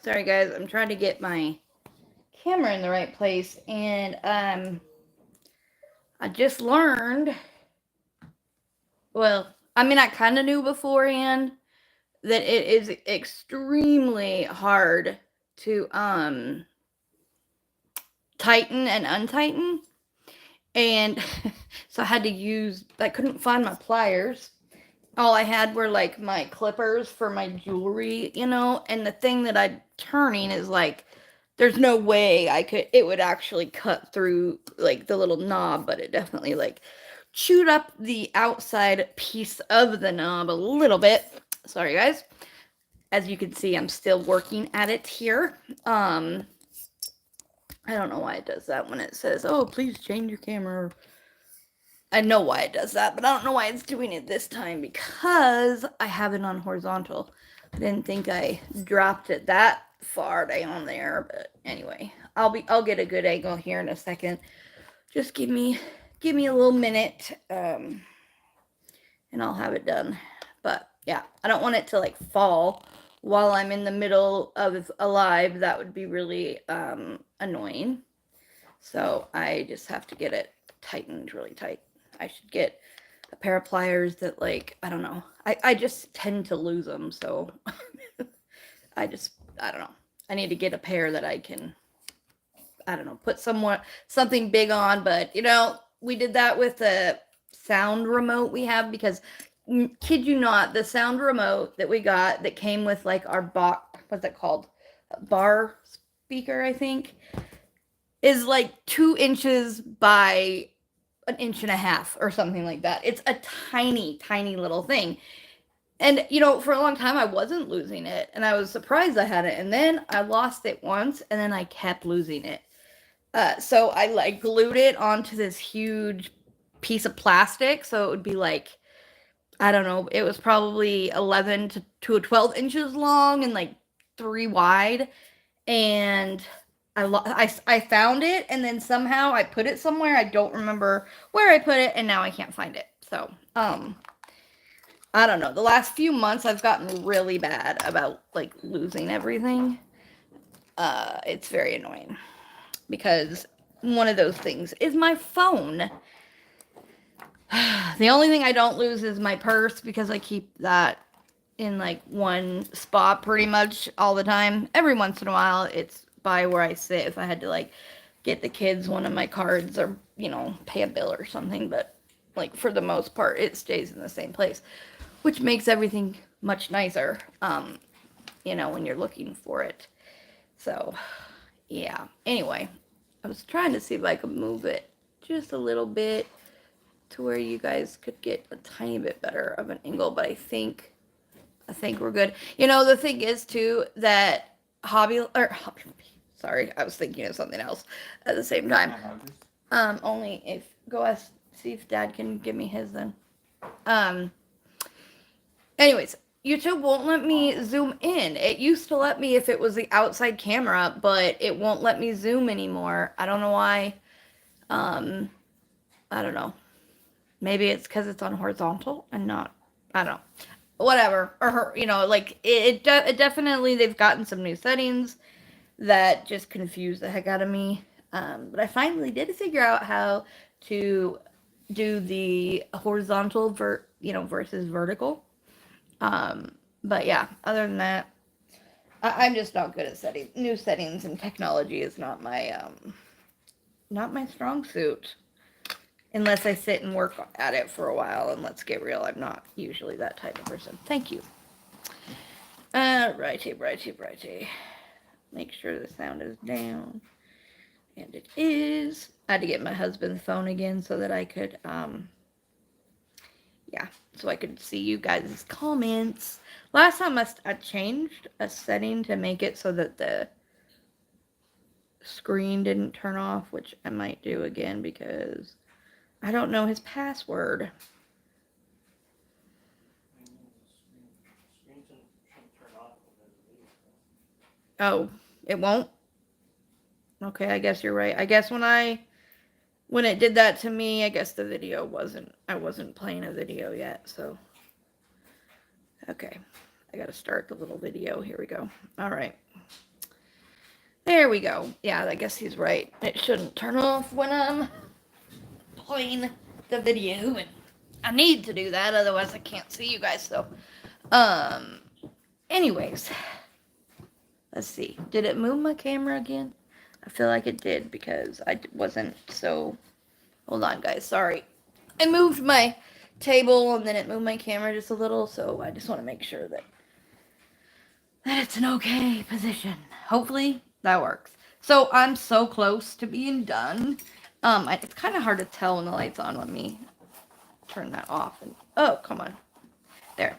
Sorry guys, I'm trying to get my camera in the right place, and I just learned, well, I mean I kind of knew beforehand that it is extremely hard to tighten and untighten. And so I had to use, I couldn't find my pliers. All I had were like my clippers for my jewelry, and the thing that I'm turning is like, there's no way it would actually cut through like the little knob, but it definitely like chewed up the outside piece of the knob a little bit. Sorry guys. As you can see, I'm still working at it here. I don't know why it does that when it says, oh, please change your camera. I know why it does that, but I don't know why it's doing it this time, because I have it on horizontal. I didn't think I dropped it that far down there, but anyway, I'll get a good angle here in a second. Just give me a little minute, and I'll have it done. But yeah, I don't want it to like fall while I'm in the middle of a live. That would be really annoying. So I just have to get it tightened really tight. I should get a pair of pliers that, like, I don't know. I just tend to lose them, so I don't know. I need to get a pair that I can, I don't know, put something big on. But we did that with the sound remote we have, because kid you not, the sound remote that we got that came with like our what's it called? A bar speaker, I think, is like 2 inches by an inch and a half or something like that. It's a tiny, tiny little thing. And, for a long time I wasn't losing it, and I was surprised I had it. And then I lost it once, and then I kept losing it. So I like glued it onto this huge piece of plastic. So it would be like, I don't know, it was probably 11 to 12 inches long and like 3 wide. And I found it, and then somehow I put it somewhere. I don't remember where I put it, and now I can't find it. So, I don't know. The last few months I've gotten really bad about like losing everything. It's very annoying, because one of those things is my phone. The only thing I don't lose is my purse, because I keep that in like one spot pretty much all the time. Every once in a while, it's by where I sit if I had to like get the kids one of my cards, or pay a bill or something. But like for the most part, it stays in the same place, which makes everything much nicer. When you're looking for it. So yeah. Anyway, I was trying to see if I could move it just a little bit to where you guys could get a tiny bit better of an angle, but I think we're good. The thing is too that sorry, I was thinking of something else at the same time. Only if go ask see if Dad can give me his then. Um. Anyways, YouTube won't let me zoom in. It used to let me if it was the outside camera, but it won't let me zoom anymore. I don't know why. Um. I don't know. Maybe it's because it's on horizontal and not. I don't know. Whatever. Or like it definitely, they've gotten some new settings that just confuse the heck out of me. But I finally did figure out how to do the horizontal versus vertical. But yeah, other than that, I'm just not good at setting new settings, and technology is not my strong suit. Unless I sit and work at it for a while, and let's get real, I'm not usually that type of person. Thank you. Righty. Make sure the sound is down. And it is. I had to get my husband's phone again so that I could, yeah, so I could see you guys' comments. Last time I changed a setting to make it so that the screen didn't turn off, which I might do again because I don't know his password. Oh, it won't? Okay, I guess you're right. I guess when it did that to me, I guess the video I wasn't playing a video yet, so. Okay, I gotta start the little video. Here we go. All right. There we go. Yeah, I guess he's right. It shouldn't turn off when I'm playing the video, and I need to do that, otherwise I can't see you guys. So, um, anyways, let's see. Did it move my camera again? I feel like it did because I wasn't so. Hold on, guys. Sorry. I moved my table and then it moved my camera just a little, so I just want to make sure that it's an okay position. Hopefully that works. So I'm so close to being done. It's kind of hard to tell when the light's on. Let me turn that off. And oh, come on. There.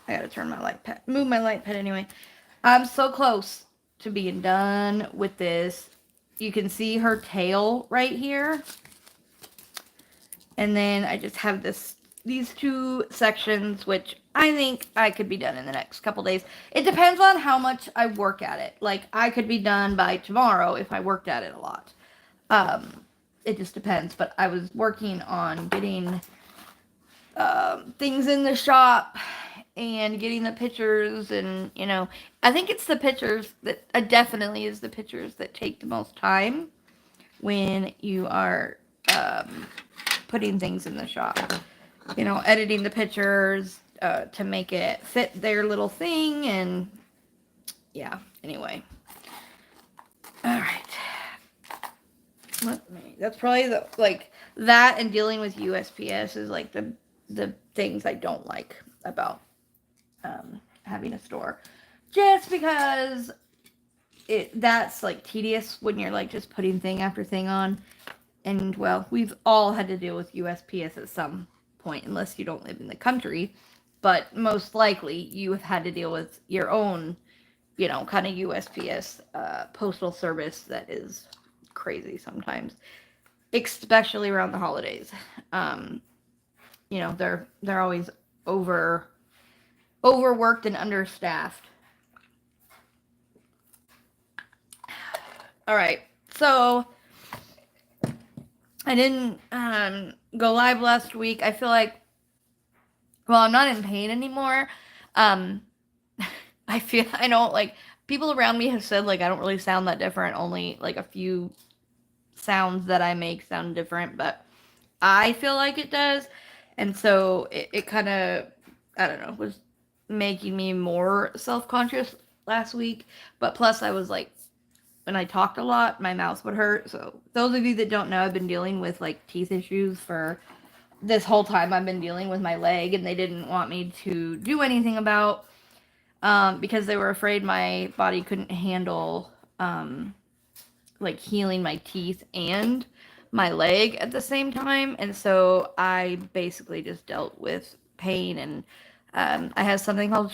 I gotta turn my light pad. Move my light pad anyway. I'm so close to being done with this. You can see her tail right here. And then I just have these two sections, which I think I could be done in the next couple days. It depends on how much I work at it. Like, I could be done by tomorrow if I worked at it a lot. It just depends. But I was working on getting things in the shop and getting the pictures, and I think it's the pictures that definitely is the pictures that take the most time when you are putting things in the shop. Editing the pictures to make it fit their little thing, and yeah, anyway. Alright. That's probably that, and dealing with USPS is like the things I don't like about having a store. Just because that's like tedious when you're like just putting thing after thing on. And well, we've all had to deal with USPS at some point, unless you don't live in the country. But most likely you have had to deal with your own, kind of USPS postal service that is crazy sometimes, especially around the holidays. They're always overworked and understaffed. All right, so I didn't go live last week. I feel like, well, I'm not in pain anymore. I don't like, people around me have said like I don't really sound that different. Only like a few sounds that I make sound different, but I feel like it does. And so it kind of, I don't know, was making me more self-conscious last week. But plus I was like, when I talked a lot, my mouth would hurt. So those of you that don't know, I've been dealing with like teeth issues for this whole time. I've been dealing with my leg, and they didn't want me to do anything about because they were afraid my body couldn't handle like healing my teeth and my leg at the same time. And so I basically just dealt with pain, and I have something called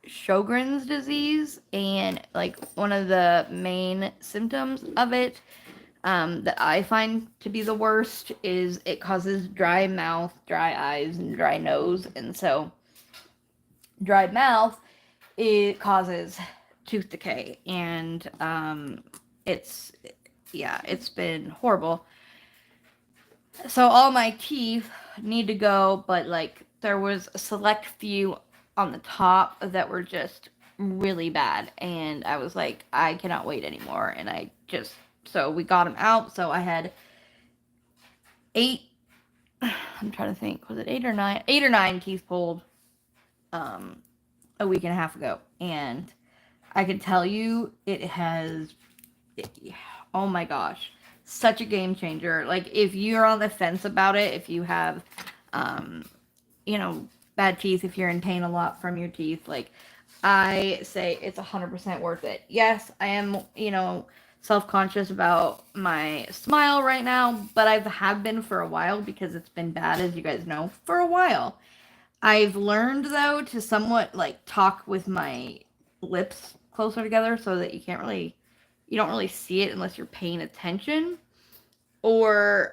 Sjogren's disease, and like one of the main symptoms of it that I find to be the worst is it causes dry mouth, dry eyes, and dry nose. And so dry mouth, it causes tooth decay, and it's been horrible. So all my teeth need to go, but like there was a select few on the top that were just really bad, and I was like, I cannot wait anymore. And so we got them out. So I had 8, I'm trying to think, was it 8 or 9? 8 or 9 teeth pulled a week and a half ago, and I can tell you oh my gosh, such a game changer. Like, if you're on the fence about it, if you have bad teeth, if you're in pain a lot from your teeth, like, I say it's 100% worth it. Yes, I am self-conscious about my smile right now, but I have been for a while because it's been bad, as you guys know, for a while. I've learned, though, to somewhat like talk with my lips closer together so that you don't really see it unless you're paying attention, or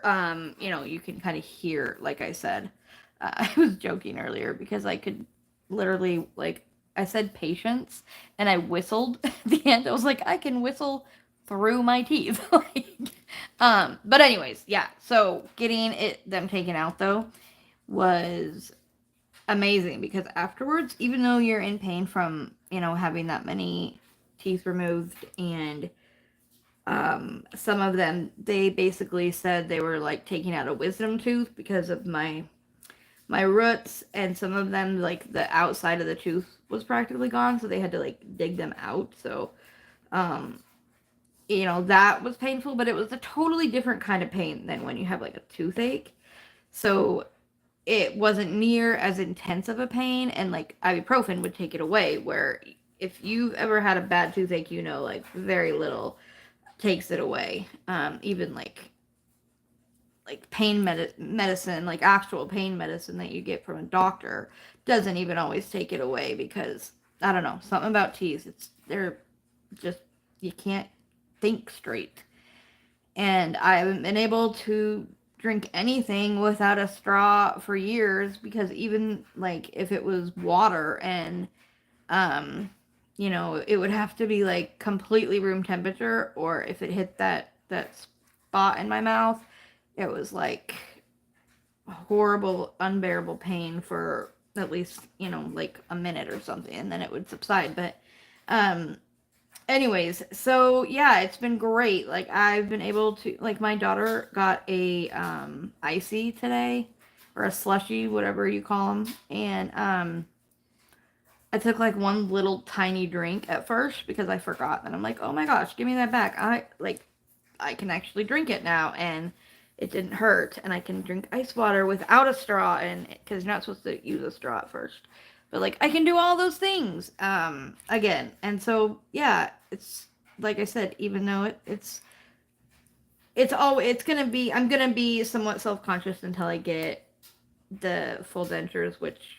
you can kind of hear. Like I said, I was joking earlier because I could literally, like, I said patience and I whistled at the end. I was like, I can whistle through my teeth. But anyways, yeah, so getting them taken out though was amazing, because afterwards, even though you're in pain from having that many teeth removed and Some of them, they basically said they were like taking out a wisdom tooth because of my roots, and some of them, like the outside of the tooth was practically gone, so they had to like dig them out. So um that was painful, but it was a totally different kind of pain than when you have like a toothache. So it wasn't near as intense of a pain, and like ibuprofen would take it away, where if you've ever had a bad toothache, like very little takes it away. Even like medicine, like actual pain medicine that you get from a doctor, doesn't even always take it away, because I don't know, something about teas, they're just, you can't think straight. And I haven't been able to drink anything without a straw for years, because even like if it was water, and um it would have to be like completely room temperature, or if it hit that spot in my mouth, it was like horrible, unbearable pain for at least, like a minute or something, and then it would subside. But um anyways, so yeah, it's been great. Like, I've been able to, like, my daughter got a icy today, or a slushy, whatever you call them, and I took like one little tiny drink at first because I forgot, and I'm like, oh my gosh, give me that back. I can actually drink it now, and it didn't hurt, and I can drink ice water without a straw, and because you're not supposed to use a straw at first, but like I can do all those things again. And so yeah, it's like I said, even though it's gonna be, I'm gonna be somewhat self-conscious until I get the full dentures, which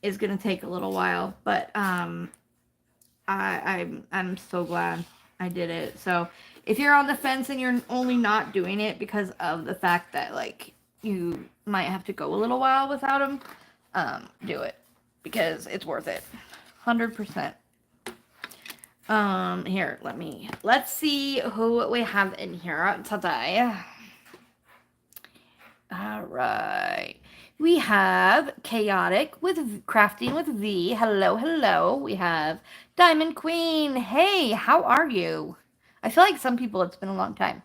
is gonna take a little while, but I'm so glad I did it. So if you're on the fence and you're only not doing it because of the fact that like you might have to go a little while without them, do it, because it's worth it, 100%. Here, let's see who we have in here today. All right. We have Chaotic with Crafting with V. Hello, hello. We have Diamond Queen. Hey, how are you? I feel like some people, it's been a long time.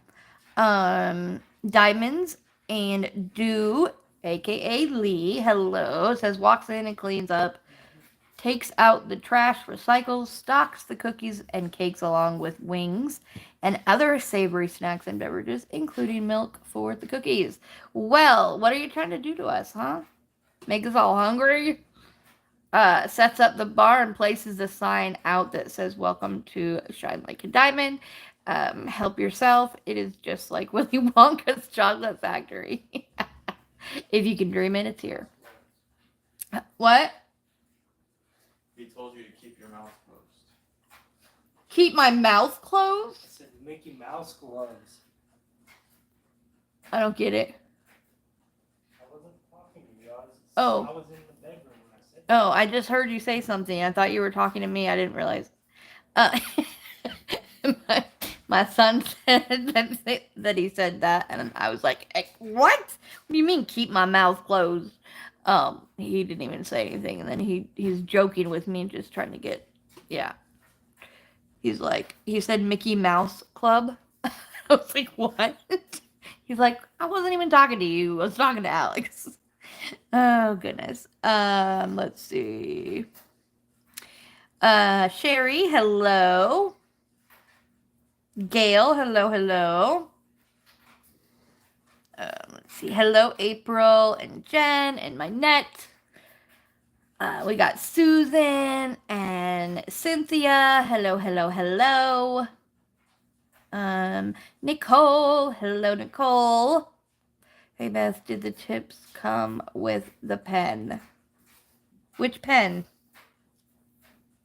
Diamonds and Do, aka Lee. Hello. Says walks in and cleans up, takes out the trash, recycles, stocks the cookies and cakes along with wings and other savory snacks and beverages, including milk for the cookies. Well, what are you trying to do to us, huh? Make us all hungry? Sets up the bar and places a sign out that says, "Welcome to Shine Like a Diamond. Help yourself. It is just like Willy Wonka's chocolate factory." If you can dream it, it's here. What? He told you to keep your mouth closed. Keep my mouth closed? I said Mickey Mouse gloves. I don't get it. I wasn't talking to you. I Oh. was in the bedroom when I said Oh, I just heard you say something. I thought you were talking to me. I didn't realize. Uh, my, my son said that he said that, and I was like, "What? What do you mean keep my mouth closed?" He didn't even say anything, and then he's joking with me, just trying to get, yeah. He's like, he said Mickey Mouse Club. I was like, what? He's like, I wasn't even talking to you. I was talking to Alex. Oh goodness. Let's see. Sherry, hello. Gail, hello, hello. Let's see. Hello, April and Jen and my net. We got Susan and Cynthia. Hello, hello, hello. Nicole. Hello, Nicole. Hey, Beth, did the tips come with the pen? Which pen?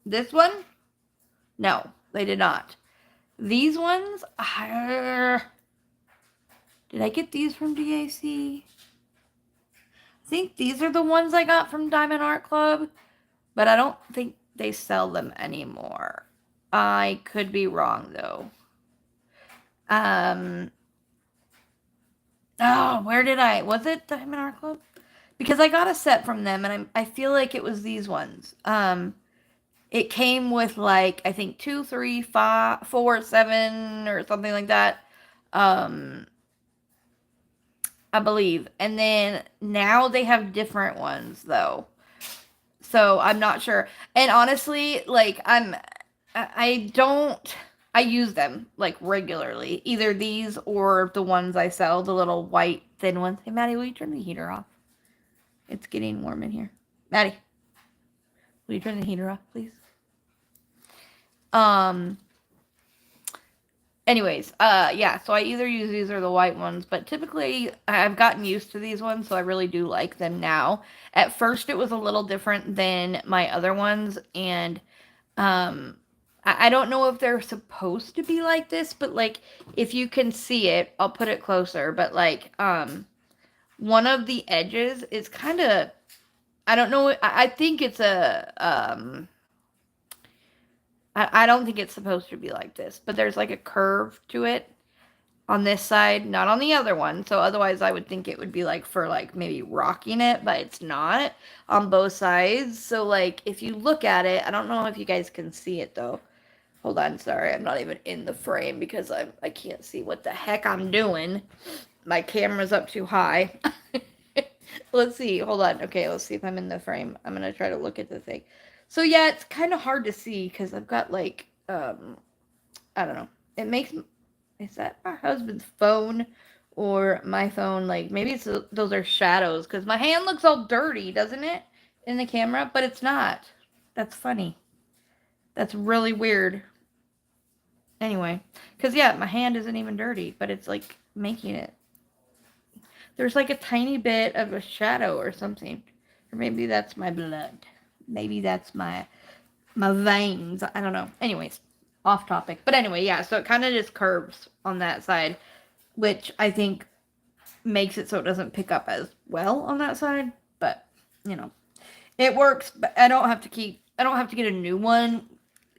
This one? No, they did not. These ones? Did I get these from DAC? I think these are the ones I got from Diamond Art Club, but I don't think they sell them anymore. I could be wrong, though. Oh, where did was it Diamond Art Club? Because I got a set from them, and I feel like it was these ones. It came with like I think 2, 3, 5, 4, 7 or something like that. Um, I believe. And then now they have different ones though. So I'm not sure. And honestly, like I don't I use them like regularly. Either these or the ones I sell, the little white thin ones. Hey Maddie, will you turn the heater off? It's getting warm in here. Maddie, will you turn the heater off, please? Um anyways, yeah, so I either use these or the white ones, but typically I've gotten used to these ones, so I really do like them now. At first it was a little different than my other ones, and um I don't know if they're supposed to be like this, but like if you can see it, I'll put it closer, but like one of the edges is kind of, I don't know, I think it's a I don't think it's supposed to be like this, but there's like a curve to it on this side, not on the other one. So otherwise I would think it would be like for like maybe rocking it, but it's not on both sides. So like if you look at it, I don't know if you guys can see it though. Hold on, sorry, I'm not even in the frame because I can't see what the heck I'm doing. My camera's up too high. Let's see. Hold on. Okay, let's see if I'm in the frame. I'm gonna try to look at the thing. So yeah, it's kind of hard to see because I've got like I don't know. It makes, is that my husband's phone or my phone? Like maybe it's those are shadows because my hand looks all dirty, doesn't it, in the camera? But it's not. That's funny. That's really weird. Anyway, because yeah, my hand isn't even dirty, but it's like making it. There's like a tiny bit of a shadow or something. Or maybe that's my blood. Maybe that's my veins. I don't know. Anyways, off topic. But anyway, yeah, so it kind of just curves on that side, which I think makes it so it doesn't pick up as well on that side. But, you know, it works, but I don't have to get a new one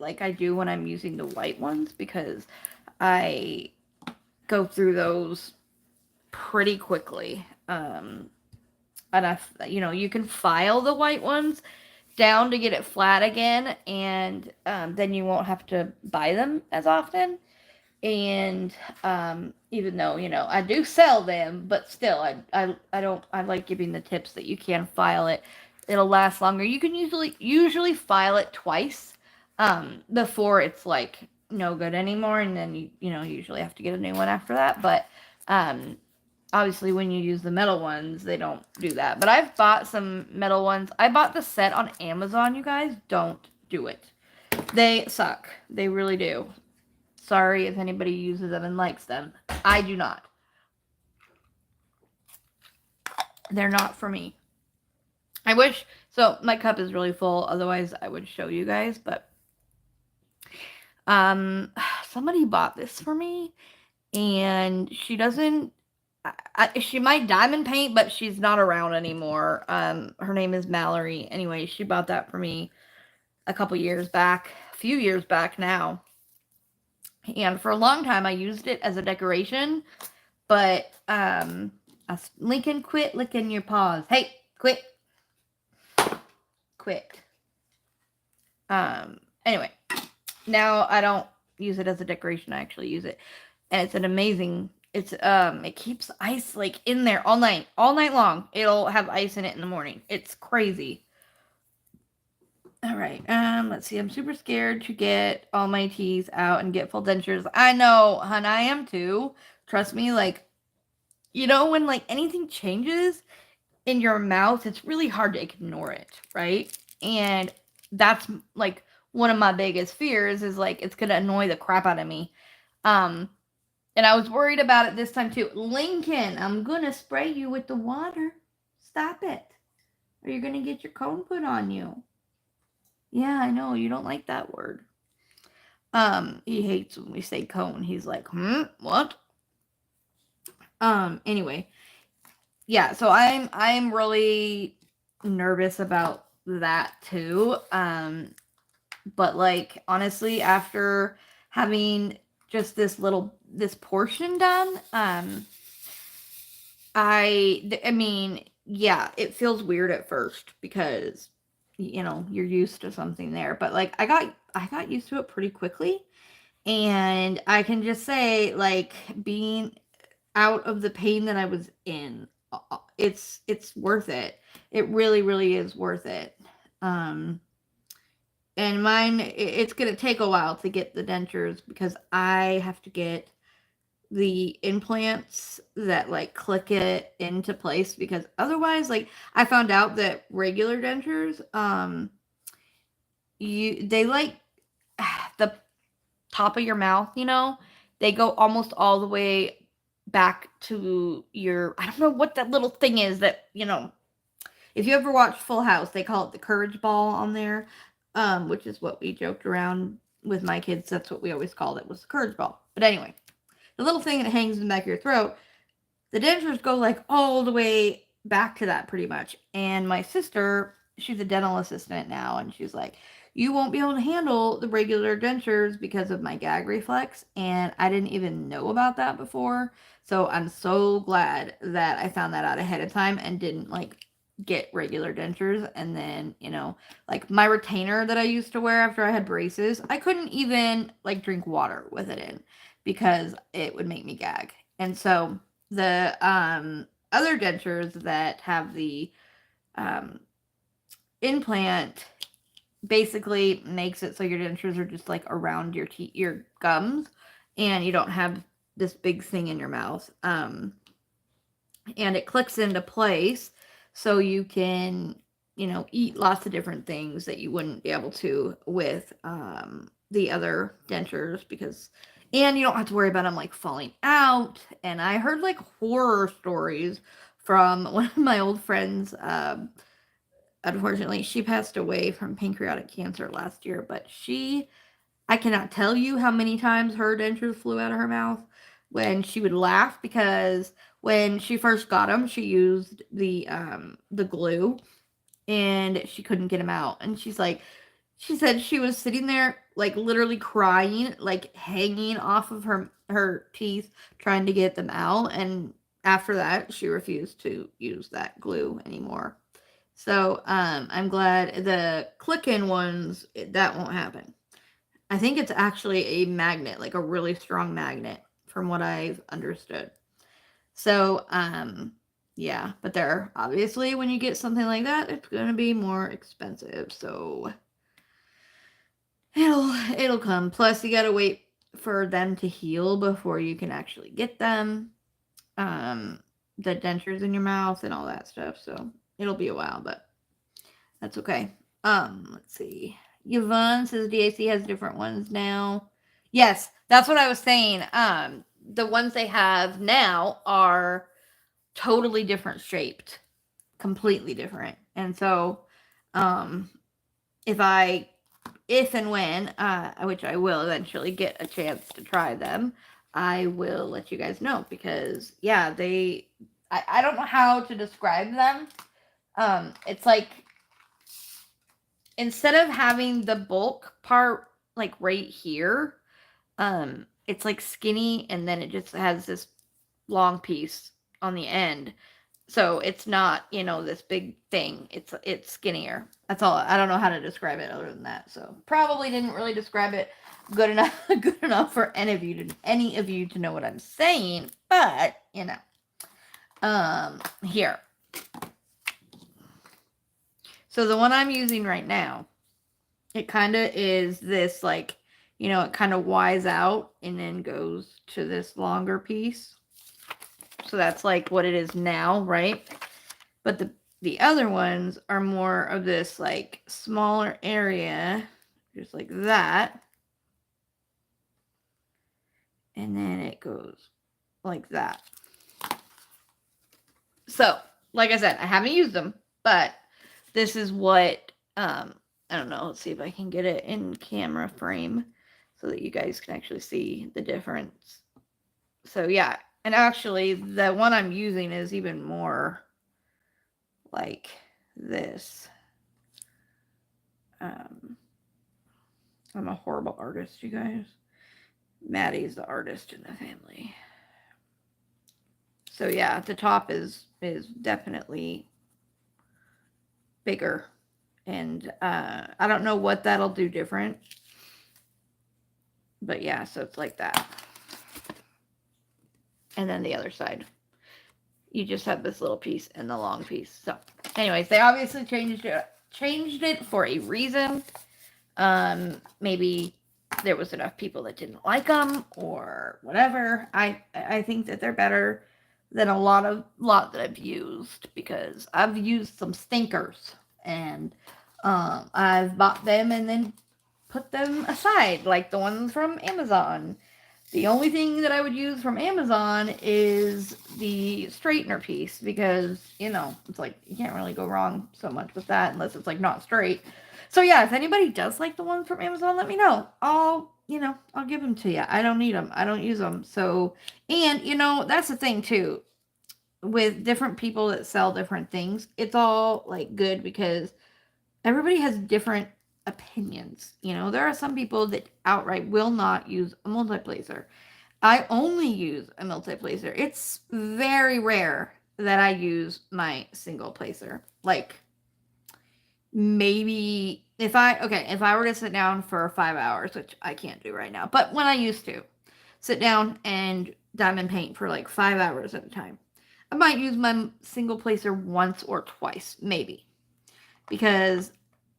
like I do when I'm using the white ones because I go through those pretty quickly. And you can file the white ones down to get it flat again, and then you won't have to buy them as often. And even though I do sell them, but still, I don't I like giving the tips that you can file it. It'll last longer. You can usually file it twice before it's like no good anymore, and then you usually have to get a new one after that. But um, obviously when you use the metal ones they don't do that, but I've bought some metal ones. I bought the set on Amazon. You guys, don't do it. They suck. They really do. Sorry if anybody uses them and likes them. I do not. They're not for me. I wish, so my cup is really full, otherwise I would show you guys, but somebody bought this for me and she doesn't, she might diamond paint, but she's not around anymore. Her name is Mallory. Anyway, she bought that for me a few years back now. And for a long time, I used it as a decoration, but Lincoln, quit licking your paws. Hey, quit. Anyway, now I don't use it as a decoration. I actually use it, and it's an amazing. It keeps ice like in there all night long. It'll have ice in it in the morning. It's crazy. All right. Let's see. I'm super scared to get all my teeth out and get full dentures. I know, hun, I am too. Trust me, like, when like anything changes in your mouth, it's really hard to ignore it, right? And that's like one of my biggest fears is like it's gonna annoy the crap out of me. And I was worried about it this time too. Lincoln, I'm gonna spray you with the water. Stop it. Or you're gonna get your cone put on you. Yeah, I know, you don't like that word. He hates when we say cone. He's like, what? Anyway. Yeah, so I'm really nervous about that too. But like honestly, after having just this portion done, I mean, yeah, it feels weird at first because you know, you're used to something there. But like I got used to it pretty quickly. And I can just say, like, being out of the pain that I was in, it's worth it. It really, really is worth it. Um, and mine, it's gonna take a while to get the dentures because I have to get the implants that like click it into place, because otherwise, like, I found out that regular dentures, they like the top of your mouth, you know, they go almost all the way back to your, I don't know what that little thing is that, you know, if you ever watch Full House, they call it the courage ball on there, which is what we joked around with my kids. That's what we always called it, was the courage ball. But anyway, the little thing that hangs in the back of your throat, the dentures go like all the way back to that pretty much. And my sister, she's a dental assistant now, and she's like, you won't be able to handle the regular dentures because of my gag reflex. And I didn't even know about that before. So I'm so glad that I found that out ahead of time and didn't like get regular dentures. And then, you know, like my retainer that I used to wear after I had braces, I couldn't even like drink water with it in because it would make me gag. And so the other dentures that have the um, implant basically makes it so your dentures are just like around your teeth, your gums, and you don't have this big thing in your mouth. And it clicks into place so you can, you know, eat lots of different things that you wouldn't be able to with the other dentures, because, and you don't have to worry about them like falling out. And I heard like horror stories from one of my old friends. Unfortunately, she passed away from pancreatic cancer last year, but I cannot tell you how many times her dentures flew out of her mouth when she would laugh, because when she first got them, she used the glue and she couldn't get them out. And she said she was sitting there like literally crying, like hanging off of her teeth trying to get them out. And after that, she refused to use that glue anymore. So I'm glad the click-in ones, that won't happen. I think it's actually a magnet, like a really strong magnet, from what I've understood. So, yeah, but they're obviously, when you get something like that, it's gonna be more expensive. So it'll come. Plus, you gotta wait for them to heal before you can actually get them. The dentures in your mouth and all that stuff. So it'll be a while, but that's okay. Let's see. Yvonne says DAC has different ones now. Yes, that's what I was saying. The ones they have now are totally different shaped, completely different. And so, um, if and when, which I will eventually get a chance to try them, I will let you guys know, because yeah, I don't know how to describe them. It's like, instead of having the bulk part like right here, it's like skinny, and then it just has this long piece on the end. So it's not, you know, this big thing. It's skinnier. That's all. I don't know how to describe it other than that. So probably didn't really describe it good enough good enough for any of you to know what I'm saying, but you know. Here. So the one I'm using right now, it kind of is this, like, you know, it kind of Y's out and then goes to this longer piece. So that's like what it is now, right? But the other ones are more of this like smaller area, just like that. And then it goes like that. So, like I said, I haven't used them, but this is what, I don't know, let's see if I can get it in camera frame so that you guys can actually see the difference. So yeah, and actually the one I'm using is even more like this. I'm a horrible artist, you guys. Maddie's the artist in the family. So yeah, the top is definitely bigger And I don't know what that'll do different. But yeah, so it's like that. And then the other side, you just have this little piece and the long piece. So anyways, they obviously changed it for a reason. Maybe there was enough people that didn't like them or whatever. I think that they're better than a lot that I've used, because I've used some stinkers, and I've bought them and then put them aside, like the ones from Amazon. The only thing that I would use from Amazon is the straightener piece, because, it's like you can't really go wrong so much with that unless it's like not straight. So yeah, if anybody does like the ones from Amazon, let me know. I'll give them to you. I don't need them. I don't use them. So, and that's the thing too, with different people that sell different things. It's all like good because everybody has different opinions. There are some people that outright will not use a multiplacer. I only use a multiplacer. It's very rare that I use my single placer. Like, maybe if I were to sit down for 5 hours, which I can't do right now, but when I used to sit down and diamond paint for like 5 hours at a time, I might use my single placer once or twice, maybe. Because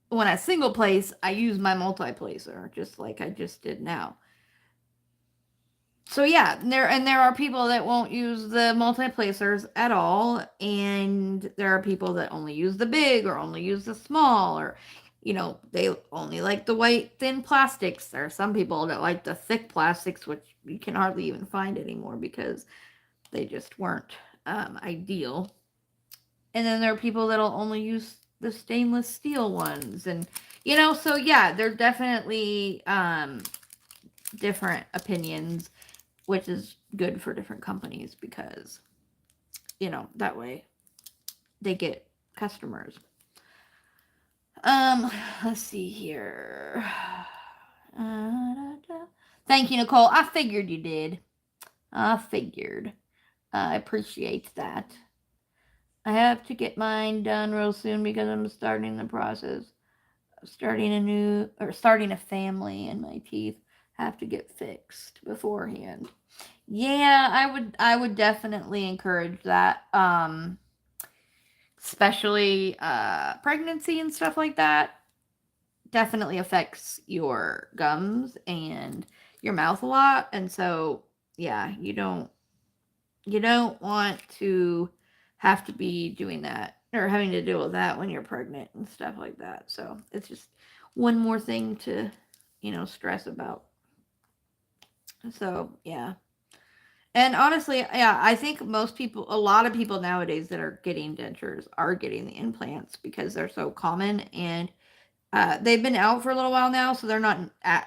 when I single place, I use my multi-placer, just like I just did now. So yeah, there are people that won't use the multi-placers at all, and there are people that only use the big or only use the small, or they only like the white thin plastics. There are some people that like the thick plastics, which you can hardly even find anymore because they just weren't ideal. And then there are people that'll only use the stainless steel ones, and so yeah, they're definitely different opinions, which is good for different companies because that way they get customers. Let's see here. Thank you, Nicole. I figured you did. I figured. I appreciate that. I have to get mine done real soon because I'm starting the process of starting a family, and my teeth have to get fixed beforehand. Yeah, I would definitely encourage that. Especially pregnancy and stuff like that definitely affects your gums and your mouth a lot, and so yeah, you don't want to have to be doing that or having to deal with that when you're pregnant and stuff like that. So it's just one more thing to stress about. So yeah. And honestly, yeah, I think a lot of people nowadays that are getting dentures are getting the implants because they're so common, and they've been out for a little while now, so they're not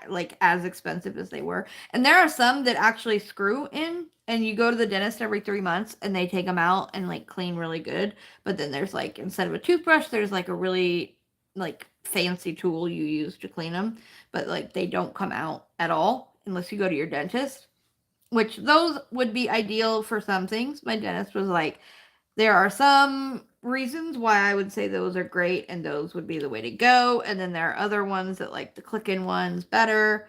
like as expensive as they were. And there are some that actually screw in, and you go to the dentist every 3 months, and they take them out and like clean really good. But then there's like, instead of a toothbrush, there's like a really like fancy tool you use to clean them, but like they don't come out at all unless you go to your dentist, which those would be ideal for some things. My dentist was like, there are some reasons why I would say those are great and those would be the way to go. And then there are other ones that like the click-in ones better.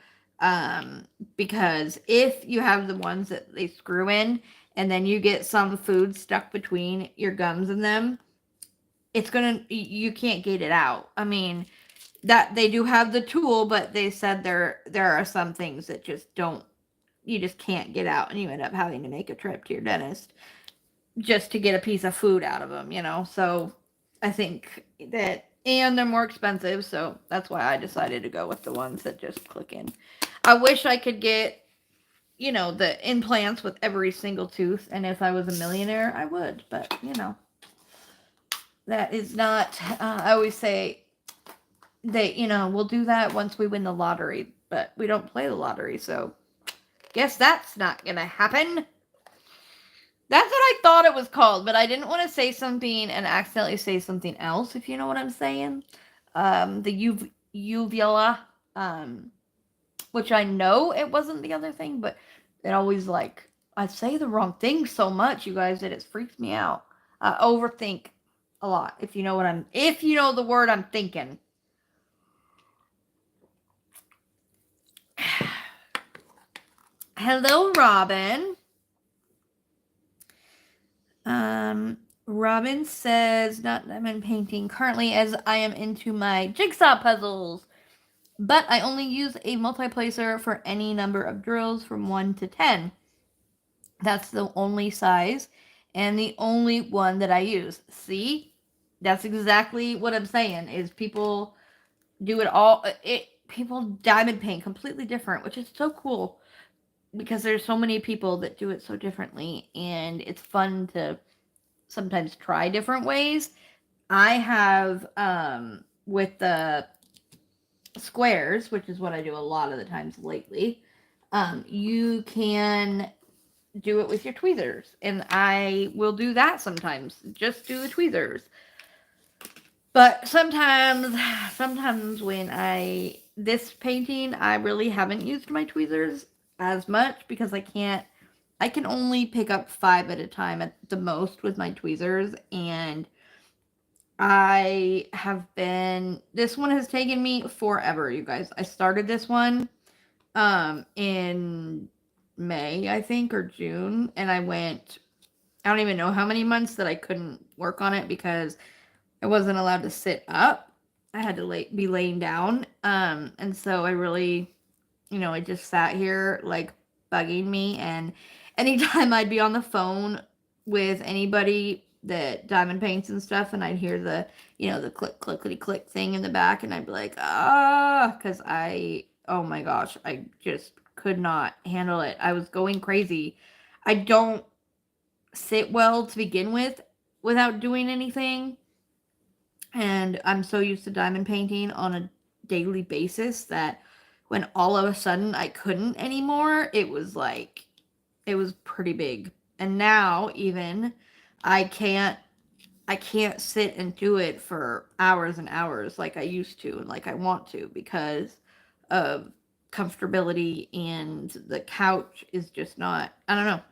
Because if you have the ones that they screw in and then you get some food stuck between your gums and them, you can't get it out. I mean, that they do have the tool, but they said there are some things that you just can't get out, and you end up having to make a trip to your dentist just to get a piece of food out of them. So I think that, and they're more expensive, so that's why I decided to go with the ones that just click in. I wish I could get, the implants with every single tooth, and if I was a millionaire, I would, but, that is not, I always say that, we'll do that once we win the lottery, but we don't play the lottery, so guess that's not gonna happen. That's what I thought it was called, but I didn't want to say something and accidentally say something else, if you know what I'm saying. The uvula, which I know it wasn't the other thing, but it always I say the wrong thing so much, you guys, that it freaks me out. I overthink a lot. If you know the word I'm thinking. Hello, Robin. Robin says, not diamond painting currently as I am into my jigsaw puzzles, but I only use a multiplacer for any number of drills from 1 to 10. That's the only size and the only one that I use. See? That's exactly what I'm saying is people do it all. People diamond paint completely different, which is so cool because there's so many people that do it so differently, and it's fun to sometimes try different ways. I have with the squares, which is what I do a lot of the times lately. You can do it with your tweezers, and I will do that sometimes. Just do the tweezers. But sometimes when this painting, I really haven't used my tweezers as much because I can only pick up 5 at a time at the most with my tweezers, and this one has taken me forever, you guys. I started this one in May, I think, or June, and I don't even know how many months that I couldn't work on it because I wasn't allowed to sit up. I had to be laying down. And so I really, it just sat here like bugging me. And anytime I'd be on the phone with anybody that diamond paints and stuff, and I'd hear the click, clickety click thing in the back, and I'd be like, because oh my gosh, I just could not handle it. I was going crazy. I don't sit well to begin with without doing anything. And I'm so used to diamond painting on a daily basis that when all of a sudden I couldn't anymore, it was pretty big. And now even I can't sit and do it for hours and hours like I used to and like I want to because of comfortability, and the couch is just not, I don't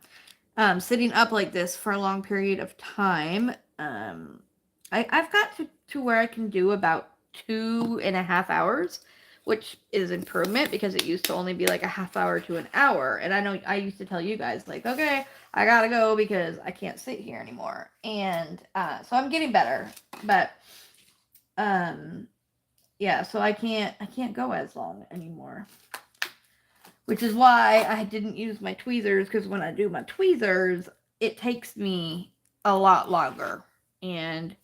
know. Sitting up like this for a long period of time, I've got to where I can do about 2.5 hours, which is improvement because it used to only be like a half hour to an hour. And I know I used to tell you guys like, okay, I gotta go because I can't sit here anymore. And so I'm getting better, but yeah, so I can't go as long anymore. Which is why I didn't use my tweezers, because when I do my tweezers, it takes me a lot longer. And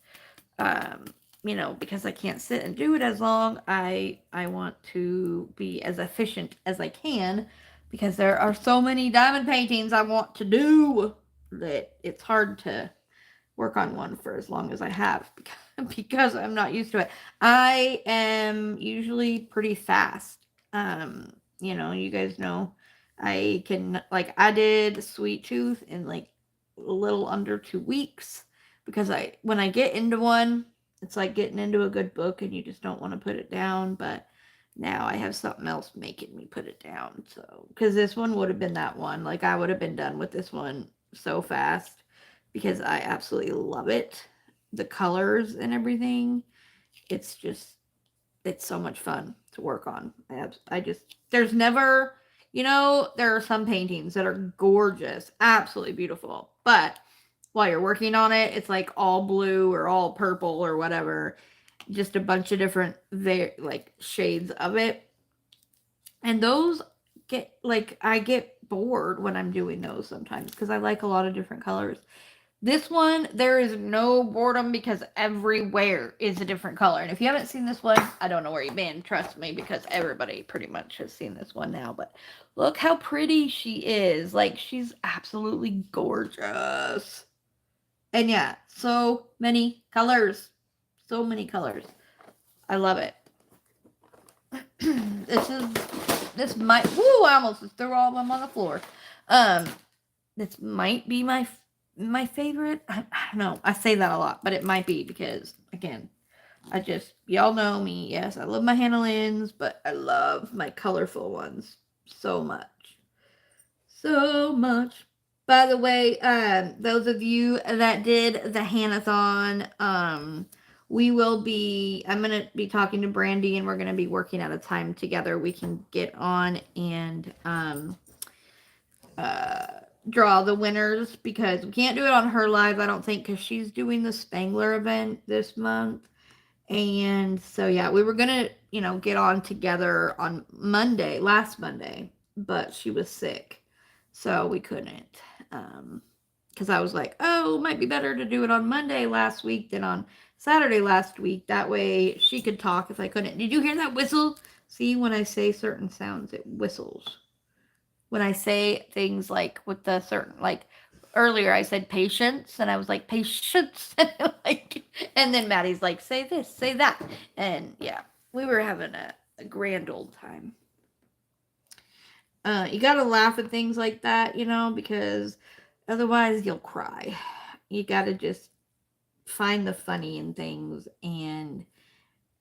because I can't sit and do it as long, I want to be as efficient as I can because there are so many diamond paintings I want to do that it's hard to work on one for as long as I have because I'm not used to it. I am usually pretty fast. You guys know I can, like, I did Sweet Tooth in like a little under 2 weeks because when I get into one, it's like getting into a good book and you just don't want to put it down. But now I have something else making me put it down. So, because this one would have been that one. Like, I would have been done with this one so fast because I absolutely love it. The colors and everything. It's so much fun to work on. There's never, there are some paintings that are gorgeous, absolutely beautiful. But while you're working on it, it's like all blue or all purple or whatever. Just a bunch of different shades of it. And those I get bored when I'm doing those sometimes because I like a lot of different colors. This one, there is no boredom because everywhere is a different color. And if you haven't seen this one, I don't know where you've been, trust me, because everybody pretty much has seen this one now. But look how pretty she is. Like, she's absolutely gorgeous. And yeah, so many colors. So many colors. I love it. This might, I almost just threw all of them on the floor. This might be my favorite. I don't know. I say that a lot, but it might be because, again, y'all know me. Yes, I love my Hannah-Lynn's, but I love my colorful ones so much. So much. By the way, those of you that did the Hanathon, we will be, I'm going to be talking to Brandy and we're going to be working out a time together we can get on and draw the winners, because we can't do it on her live, I don't think, because she's doing the Spangler event this month. And so, yeah, we were going to, get on together on Monday, last Monday, but she was sick. So we couldn't. Because I was like, oh, it might be better to do it on Monday last week than on Saturday last week. That way she could talk if I couldn't. Did you hear that whistle? See, when I say certain sounds, it whistles. When I say things like with the certain, like earlier I said patience, and I was like, patience. And then Maddie's like, say this, say that. And yeah, we were having a grand old time. You gotta laugh at things like that, because otherwise you'll cry. You gotta just find the funny in things and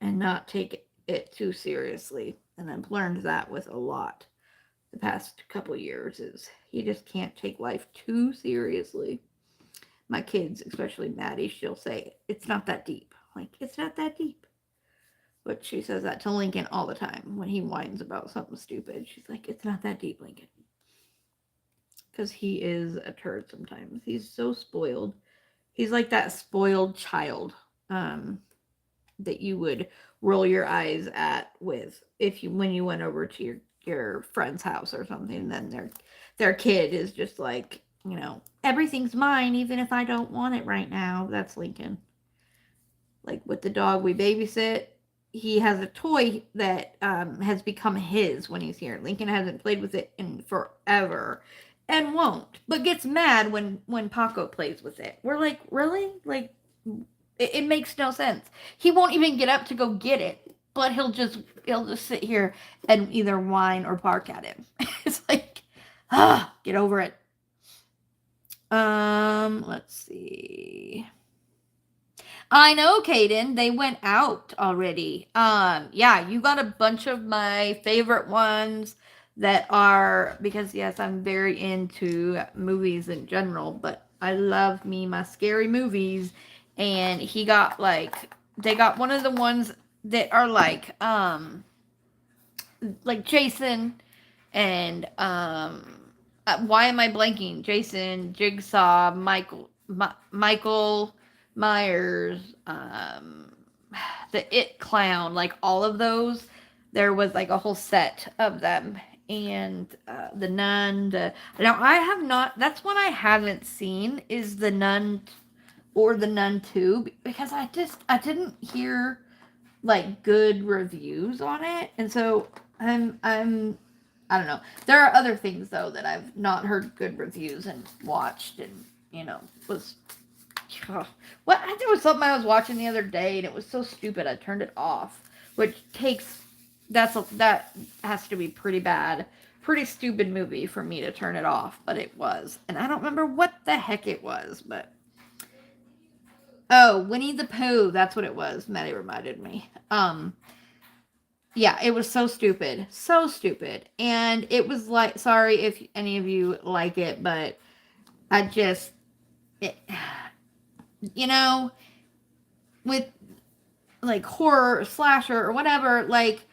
not take it too seriously. And I've learned that with a lot the past couple years, is you just can't take life too seriously. My kids, especially Maddie, she'll say, it's not that deep. Like, it's not that deep. But she says that to Lincoln all the time when he whines about something stupid. She's like, it's not that deep, Lincoln. Because he is a turd sometimes. He's so spoiled. He's like that spoiled child that you would roll your eyes at with when you went over to your friend's house or something, and then their kid is just like, everything's mine even if I don't want it right now. That's Lincoln. Like with the dog we babysit, he has a toy that has become his when he's here. Lincoln hasn't played with it in forever and won't, but gets mad when Paco plays with it. We're like, really? Like, it makes no sense. He won't even get up to go get it, but he'll just sit here and either whine or bark at him. It's like, get over it. Let's see. I know, Kaden. They went out already. Yeah, you got a bunch of my favorite ones that are, because yes, I'm very into movies in general, but I love me my scary movies. And they got one of the ones that are like Jason and why am I blanking? Jason, Jigsaw, Michael Myers, the It Clown, like all of those. There was like a whole set of them, and the Nun. Now I have not. That's one I haven't seen. Is the Nun or the Nun 2, because I didn't hear like good reviews on it, and so I'm I don't know. There are other things though that I've not heard good reviews and watched, and was what there was something I was watching the other day and it was so stupid I turned it off, which that has to be pretty bad, pretty stupid movie for me to turn it off, but it was, and I don't remember what the heck it was, but oh, Winnie the Pooh, that's what it was. Maddie reminded me. Yeah, it was so stupid. So stupid. And it was like, sorry if any of you like it, but I just, with like horror, slasher, or whatever, like,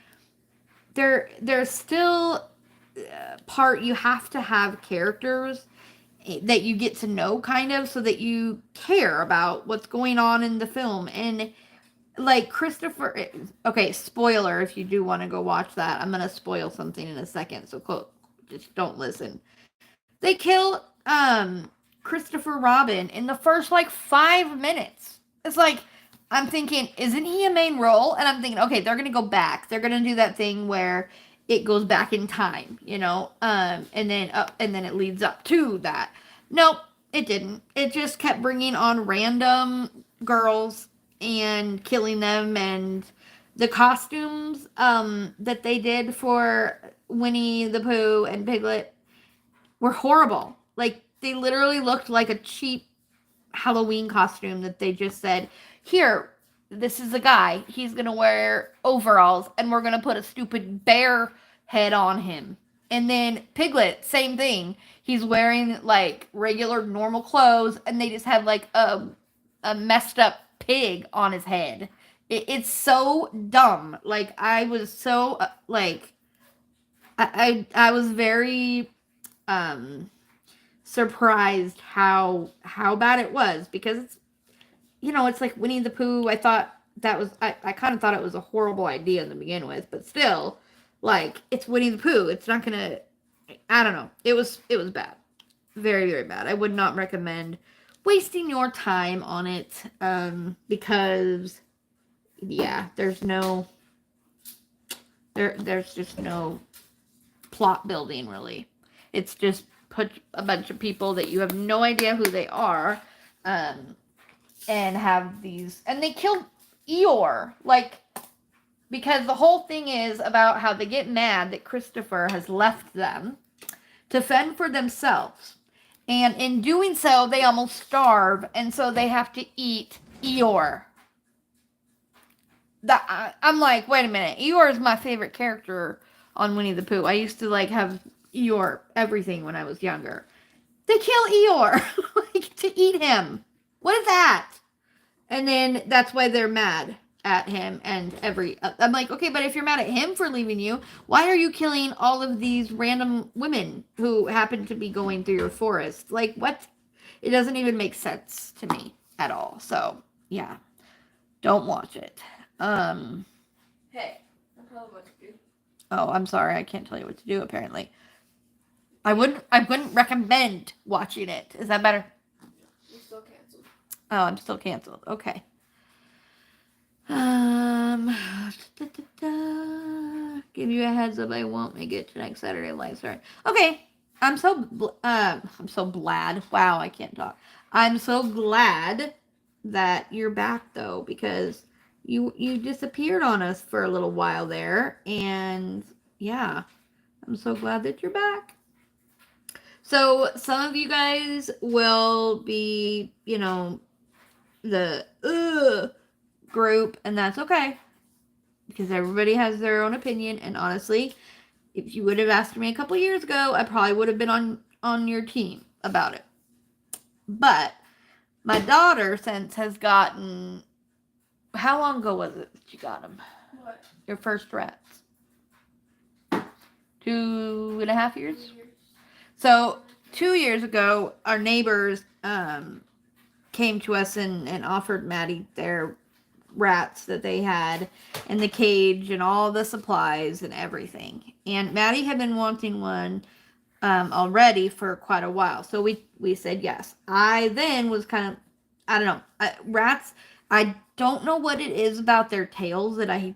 there's still part you have to have characters that you get to know, kind of, so that you care about what's going on in the film. And like Christopher, okay, spoiler if you do want to go watch that. I'm gonna spoil something in a second, so just don't listen. They kill Christopher Robin in the first like 5 minutes. It's like, I'm thinking, isn't he a main role? And I'm thinking, okay, they're gonna go back. They're gonna do that thing where it goes back in time, and then it leads up to that. Nope, it didn't. It just kept bringing on random girls and killing them, and the costumes that they did for Winnie the Pooh and Piglet were horrible. Like, they literally looked like a cheap Halloween costume that they just said, here, this is a guy, he's gonna wear overalls and we're gonna put a stupid bear head on him. And then Piglet, same thing. He's wearing like regular normal clothes, and they just have like a messed up pig on his head. It's so dumb. Like I was so like I was very um surprised how bad it was, because it's, you know, it's like Winnie the Pooh. I thought that was I kind of thought it was a horrible idea to begin with, but still, like, it's Winnie the Pooh. It's not gonna, I don't know. It was bad. Very, very bad. I would not recommend wasting your time on it, because yeah, there's just no plot building, really. It's just put a bunch of people that you have no idea who they are, um, and have these, and they killed Eeyore, like, because the whole thing is about how they get mad that Christopher has left them to fend for themselves, and in doing so, they almost starve, and so they have to eat Eeyore. I'm like, wait a minute, Eeyore is my favorite character on Winnie the Pooh. I used to like have Eeyore everything when I was younger. They kill Eeyore like to eat him. What is that? And then that's why they're mad at him, and I'm like, okay, but if you're mad at him for leaving you, why are you killing all of these random women who happen to be going through your forest? Like, what? It doesn't even make sense to me at all. So yeah, don't watch it. Hey, I'll tell you what to do. Oh, I'm sorry, I can't tell you what to do. Apparently, I wouldn't recommend watching it. Is that better? You're still canceled. Oh, I'm still canceled. Okay. Give you a heads up, I won't make it to next Saturday live. Sorry. Okay. I'm so glad. Wow, I can't talk. I'm so glad that you're back though, because you disappeared on us for a little while there, and yeah, I'm so glad that you're back. So some of you guys will be, you know, the group, and that's okay, because everybody has their own opinion. And honestly, if you would have asked me a couple years ago, I probably would have been on your team about it. But my daughter since has gotten, how long ago was it that you got them? What? Your first rats? 2.5 years. So 2 years ago, our neighbors came to us and offered Maddie their rats that they had in the cage and all the supplies and everything. And Maddie had been wanting one already for quite a while. So we said yes. I then was kind of, I don't know, rats, I don't know what it is about their tails that I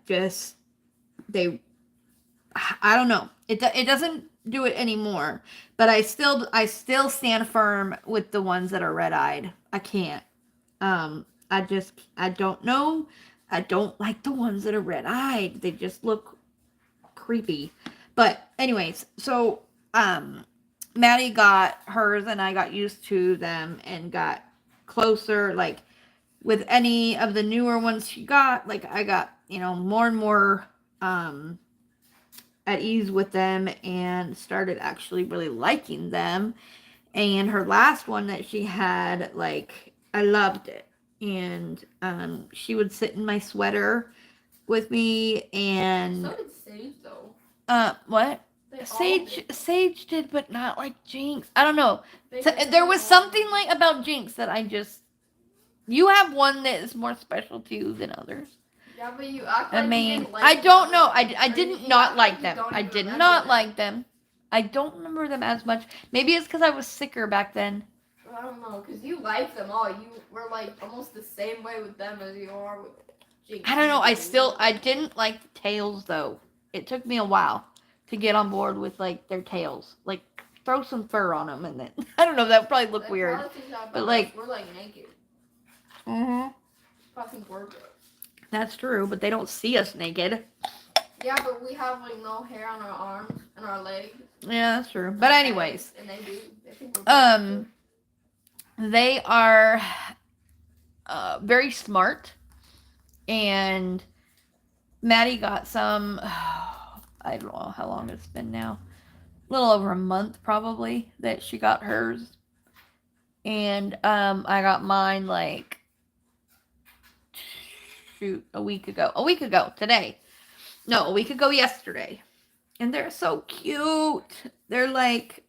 don't know. It doesn't do it anymore, but I still stand firm with the ones that are red-eyed. I can't. I don't know. I don't like the ones that are red-eyed. They just look creepy. But anyways, so Maddie got hers, and I got used to them and got closer. Like with any of the newer ones she got, like I got, you know, more and more at ease with them, and started actually really liking them. And her last one that she had, like, I loved it. And she would sit in my sweater with me, and So did Sage, though. what? They all Sage did, but not like Jinx. I don't know. They So, did there all was something like about Jinx that I just. You have one that is more special to you than others. Yeah, but you act I like mean, you didn't like I don't them. know. I Or didn't you not act like you them. don't I even did remember not them. like them. I don't remember them as much. Maybe it's because I was sicker back then. I don't know, because you like them all. You were like almost the same way with them as you are with Jinx. I don't know. I didn't like the tails though. It took me a while to get on board with like their tails. Like throw some fur on them, and then I don't know. That would probably look They weird. probably think that but, about like- us. We're like naked. Mhm. Probably think we're gross. That's true, but they don't see us naked. Yeah, but we have like no hair on our arms and our legs. Yeah, that's true. But anyways, And they do. They think we're they are very smart, and Maddie got some. I don't know how long it's been now. little over a month probably that she got hers. And I got mine like shoot a week ago. A week ago today. No, a week ago yesterday. And they're so cute. They're like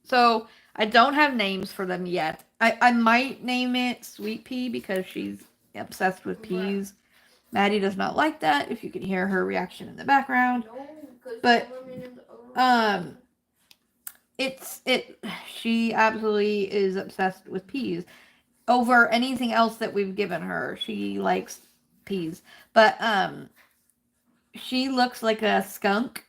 so I don't have names for them yet. I might name it Sweet Pea because she's obsessed with peas. Maddie does not like that, if you can hear her reaction in the background. No, because But she absolutely is obsessed with peas over anything else that we've given her. She likes peas. But she looks like a skunk,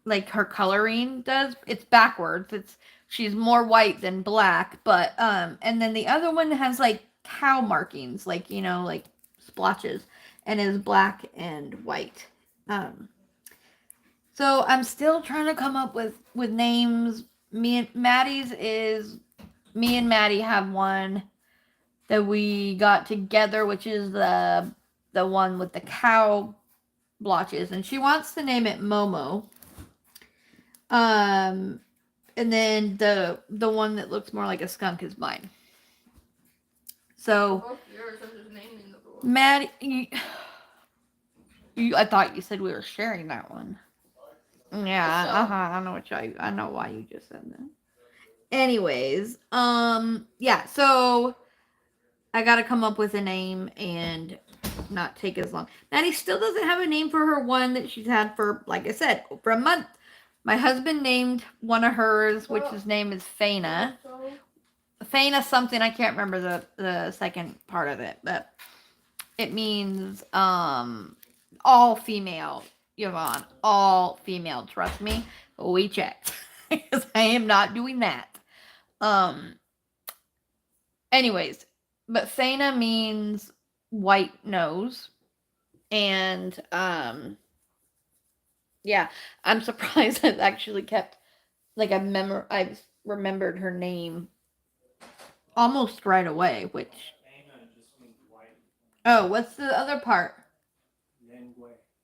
like her coloring does. It's backwards. She's more white than black, but and then the other one has like cow markings, like like splotches, and is black and white. So I'm still trying to come up with names. Me and Maddie have one that we got together, which is the one with the cow blotches, and she wants to name it Momo. And then the one that looks more like a skunk is mine. So, Maddie, I thought you said we were sharing that one. Yeah, I know why you just said that. Anyways, yeah. So I got to come up with a name and not take as long. Maddie still doesn't have a name for her one that she's had for, like I said, for a month. My husband named one of hers, which his name is Faina. Faina something, I can't remember the second part of it, but it means all female, Yvonne. All female. Trust me. We checked. Because I am not doing that. Anyways, but Faina means white nose. And yeah, I'm surprised I've actually kept like I've remembered her name almost right away, which oh, what's the other part?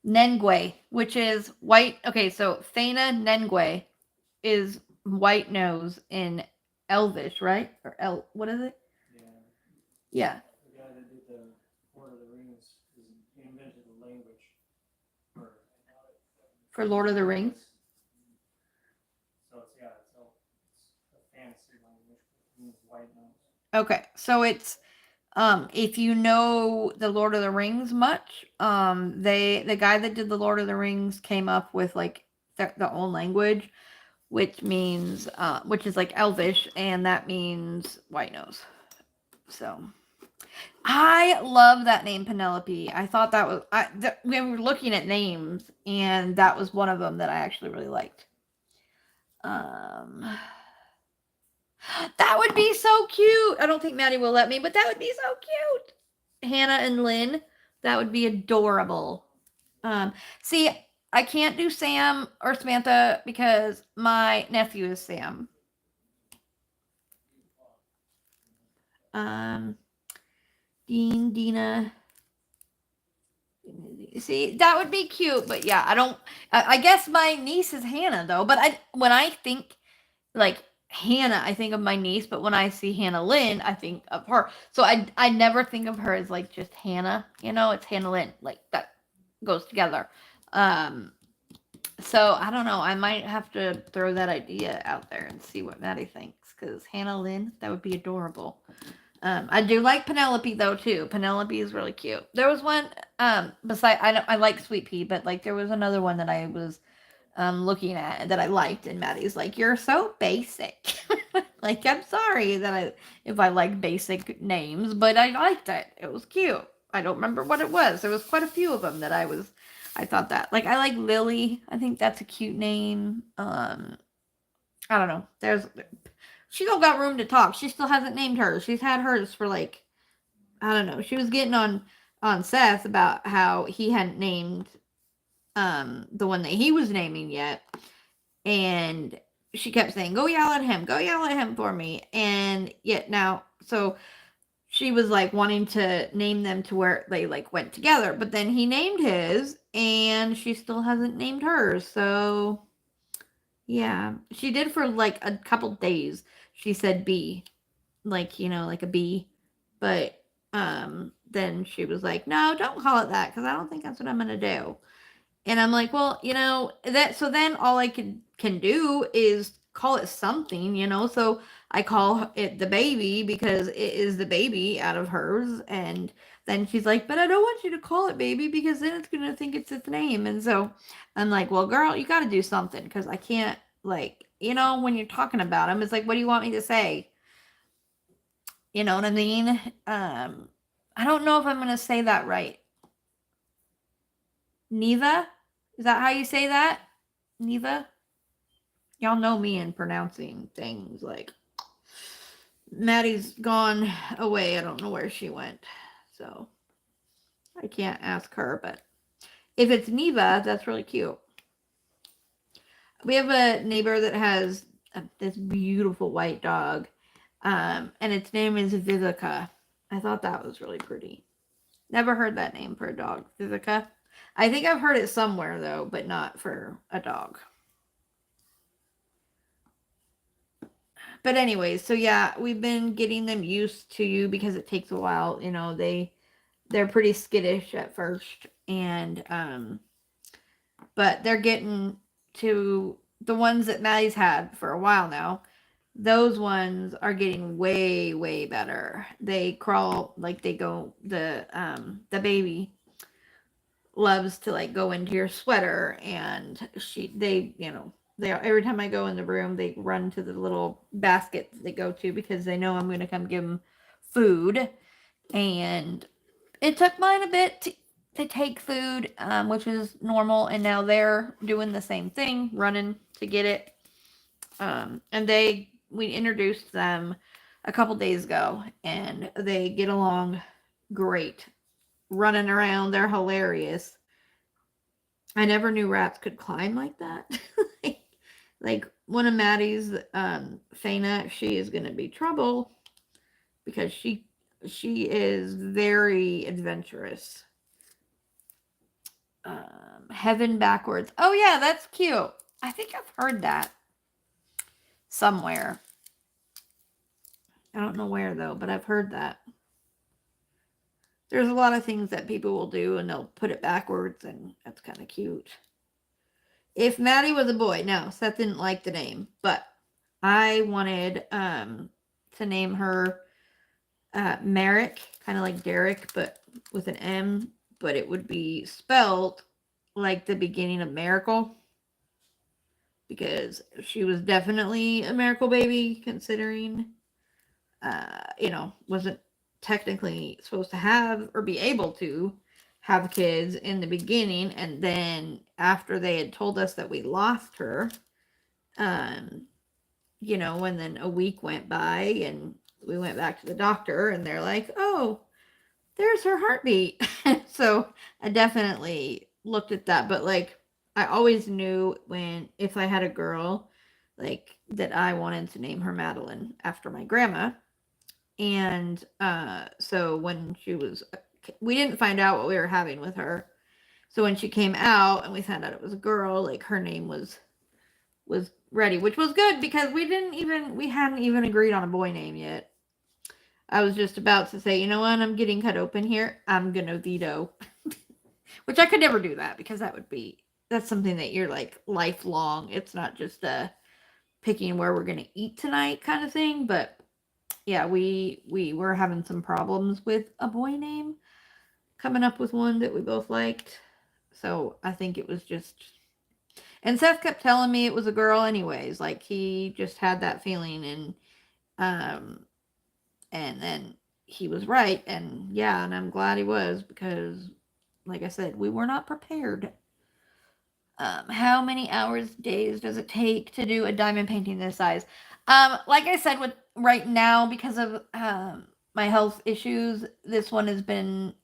Nengwe, which is white. Okay, so Faina Nengwe is white nose in Elvish, right? Or what is it? Yeah. The guy that did the Lord of the Rings invented a language for Lord of the Rings. So it's a fantasy language. It means white nose. Okay, so it's if you know the Lord of the Rings much, the guy that did the Lord of the Rings came up with like the own language, which means which is like Elvish, and that means white nose. So I love that name, Penelope. I thought that was we were looking at names, and that was one of them that I actually really liked. That would be so cute. I don't think Maddie will let me, but that would be so cute. Hannah and Lynn, that would be adorable. See, I can't do Sam or Samantha because my nephew is Sam. Dean, Dina. See, that would be cute, but yeah, I guess my niece is Hannah though. But when I think like Hannah, I think of my niece, but when I see Hannah Lynn, I think of her. So I never think of her as like just Hannah, it's Hannah Lynn. Like that goes together. So I don't know. I might have to throw that idea out there and see what Maddie thinks. Because Hannah Lynn, that would be adorable. I do like Penelope though too. Penelope is really cute. There was one beside I like Sweet Pea, but like there was another one that I was looking at that I liked, and Maddie's like, "You're so basic." Like, I'm sorry if I like basic names, but I liked it. It was cute. I don't remember what it was. There was quite a few of them that I thought that. Like, I like Lily. I think that's a cute name. I don't know. She don't got room to talk. She still hasn't named hers. She's had hers for like, I don't know. She was getting on Seth about how he hadn't named the one that he was naming yet, and she kept saying, go yell at him for me. And yet now, so she was like wanting to name them to where they like went together, but then he named his and she still hasn't named hers. So Yeah, she did for like a couple days. She said B, like, like a bee. But then she was like, "No, don't call it that cuz I don't think that's what I'm going to do." And I'm like, "Well, that so then all I can do is call it something, So I call it the baby because it is the baby out of hers. And then she's like, "But I don't want you to call it baby because then it's going to think it's its name." And so I'm like, "Well, girl, you got to do something because I can't, like, when you're talking about him, it's like, what do you want me to say?" You know what I mean? I don't know if I'm going to say that right. Neva? Is that how you say that? Neva? Y'all know me in pronouncing things. Like, Maddie's gone away. I don't know where she went. So I can't ask her. But if it's Neva, that's really cute. We have a neighbor that has this beautiful white dog. And its name is Vivica. I thought that was really pretty. Never heard that name for a dog. Vivica. I think I've heard it somewhere, though, but not for a dog. But anyways, so yeah, we've been getting them used to you because it takes a while. They're pretty skittish at first, and but they're getting to the ones that Maddie's had for a while now. Those ones are getting way, way better. They crawl like they go. The baby loves to like go into your sweater, and they every time I go in the room, they run to the little basket they go to because they know I'm going to come give them food. And it took mine a bit to take food, which is normal, and now they're doing the same thing, running to get it. And we introduced them a couple days ago, and they get along great, running around. They're hilarious. I never knew rats could climb like that. like one of Maddie's, Faina, she is gonna be trouble because she is very adventurous. Heaven backwards. Oh yeah, that's cute. I think I've heard that somewhere. I don't know where though, but I've heard that. There's a lot of things that people will do and they'll put it backwards, and that's kind of cute. If Maddie was a boy, no, Seth didn't like the name, but I wanted to name her Merrick, kind of like Derek, but with an M, but it would be spelled like the beginning of miracle, because she was definitely a miracle baby, considering, wasn't technically supposed to have or be able to have kids in the beginning. And then after they had told us that we lost her, and then a week went by and we went back to the doctor and they're like, "Oh, there's her heartbeat." So I definitely looked at that. But like, I always knew if I had a girl, like, that I wanted to name her Madeline after my grandma. And so when we didn't find out what we were having with her. So when she came out and we found out it was a girl, like, her name was ready, which was good because we hadn't even agreed on a boy name yet. I was just about to say, "You know what? I'm getting cut open here. I'm gonna veto," which I could never do that because that's something that you're like lifelong. It's not just a picking where we're gonna eat tonight kind of thing. But yeah, we were having some problems with a boy name, coming up with one that we both liked. So I think it was just. And Seth kept telling me it was a girl anyways. Like, he just had that feeling, um and then he was right. And yeah, and I'm glad he was, because like I said, we were not prepared. How many hours, days does it take to do a diamond painting this size? Like I said, with right now, because of my health issues, this one has been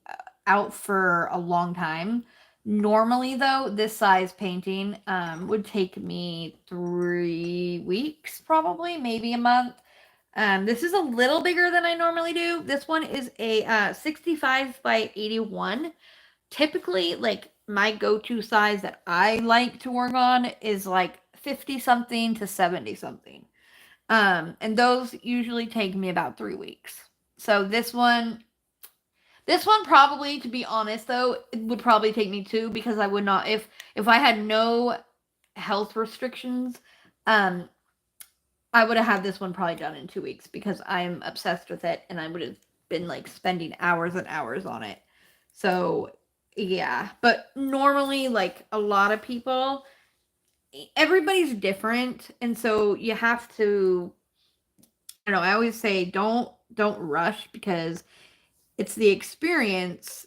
out for a long time. Normally, though, this size painting would take me 3 weeks, probably, maybe a month. This is a little bigger than I normally do. This one is a 65 by 81. Typically, like, my go-to size that I like to work on is like 50 something to 70 something. And those usually take me about 3 weeks. So this one probably, to be honest though, it would probably take me 2, because I would not, if I had no health restrictions, I would have had this one probably done in 2 weeks, because I'm obsessed with it and I would have been like spending hours and hours on it. So yeah, but normally, like, a lot of people, everybody's different, and so you have to, I don't know, I always say don't rush, because it's the experience,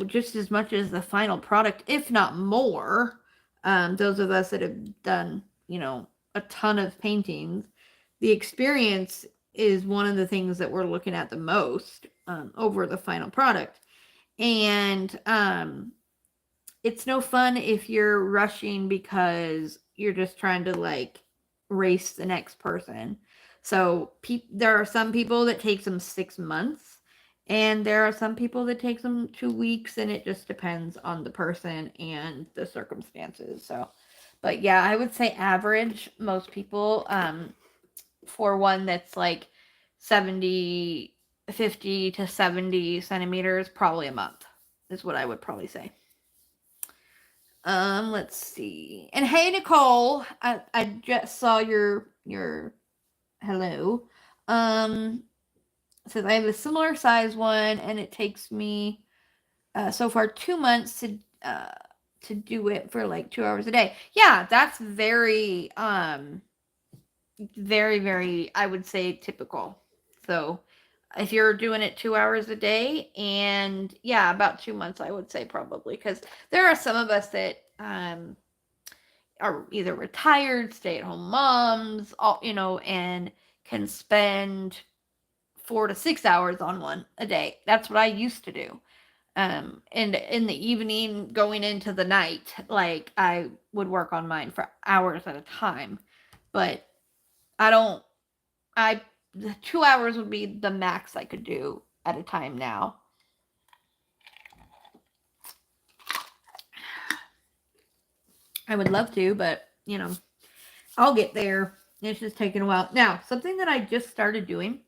just as much as the final product, if not more. Those of us that have done, a ton of paintings, the experience is one of the things that we're looking at the most, over the final product. And it's no fun if you're rushing because you're just trying to, like, race the next person. So there are some people that takes them 6 months, and there are some people that takes them 2 weeks, and it just depends on the person and the circumstances. So, but yeah, I would say average, most people, for one that's like 70, 50 to 70 centimeters, probably a month is what I would probably say. Let's see. And hey, Nicole, I just saw your hello. It says I have a similar size one, and it takes me so far 2 months to do it for like 2 hours a day. Yeah, that's very very, very, I would say, typical. So if you're doing it 2 hours a day, and yeah, about 2 months, I would say, probably, because there are some of us that are either retired, stay-at-home moms, all, and can spend 4 to 6 hours on one a day. That's what I used to do. And in the evening, going into the night, like, I would work on mine for hours at a time. But I don't, I 2 hours would be the max I could do at a time now. I would love to, but I'll get there. It's just taking a while. Now, something that I just started doing,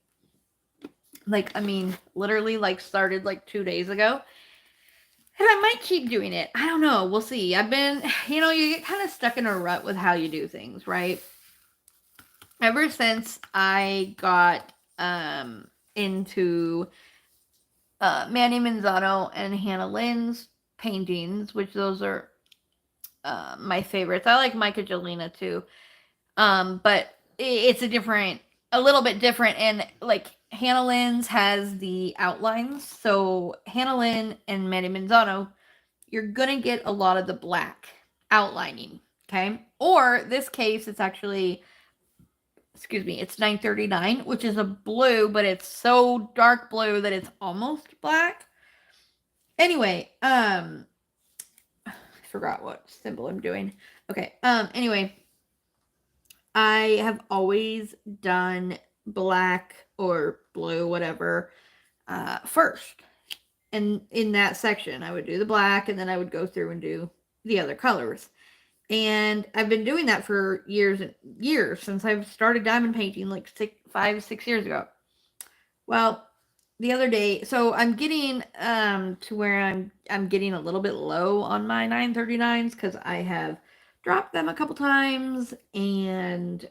literally, started 2 days ago, and I might keep doing it. I don't know. We'll see. I've been, you get kind of stuck in a rut with how you do things, right? Ever since I got into Manny Manzano and Hannah Lynn's paintings, which those are my favorites. I like Micah Jelena too, but it's a little bit different. And like, Hannah Lynn's has the outlines, so Hannah Lynn and Manny Manzano, you're gonna get a lot of the black outlining, okay? Or this case, it's actually, it's 939, which is a blue, but it's so dark blue that it's almost black. Anyway, I forgot what symbol I'm doing. Okay, anyway, I have always done black or blue, whatever, first. And in that section, I would do the black, and then I would go through and do the other colors. And I've been doing that for years and years, since I've started diamond painting, like 6 years ago. Well, the other day, so I'm getting to where I'm getting a little bit low on my 939s, because I have dropped them a couple times, and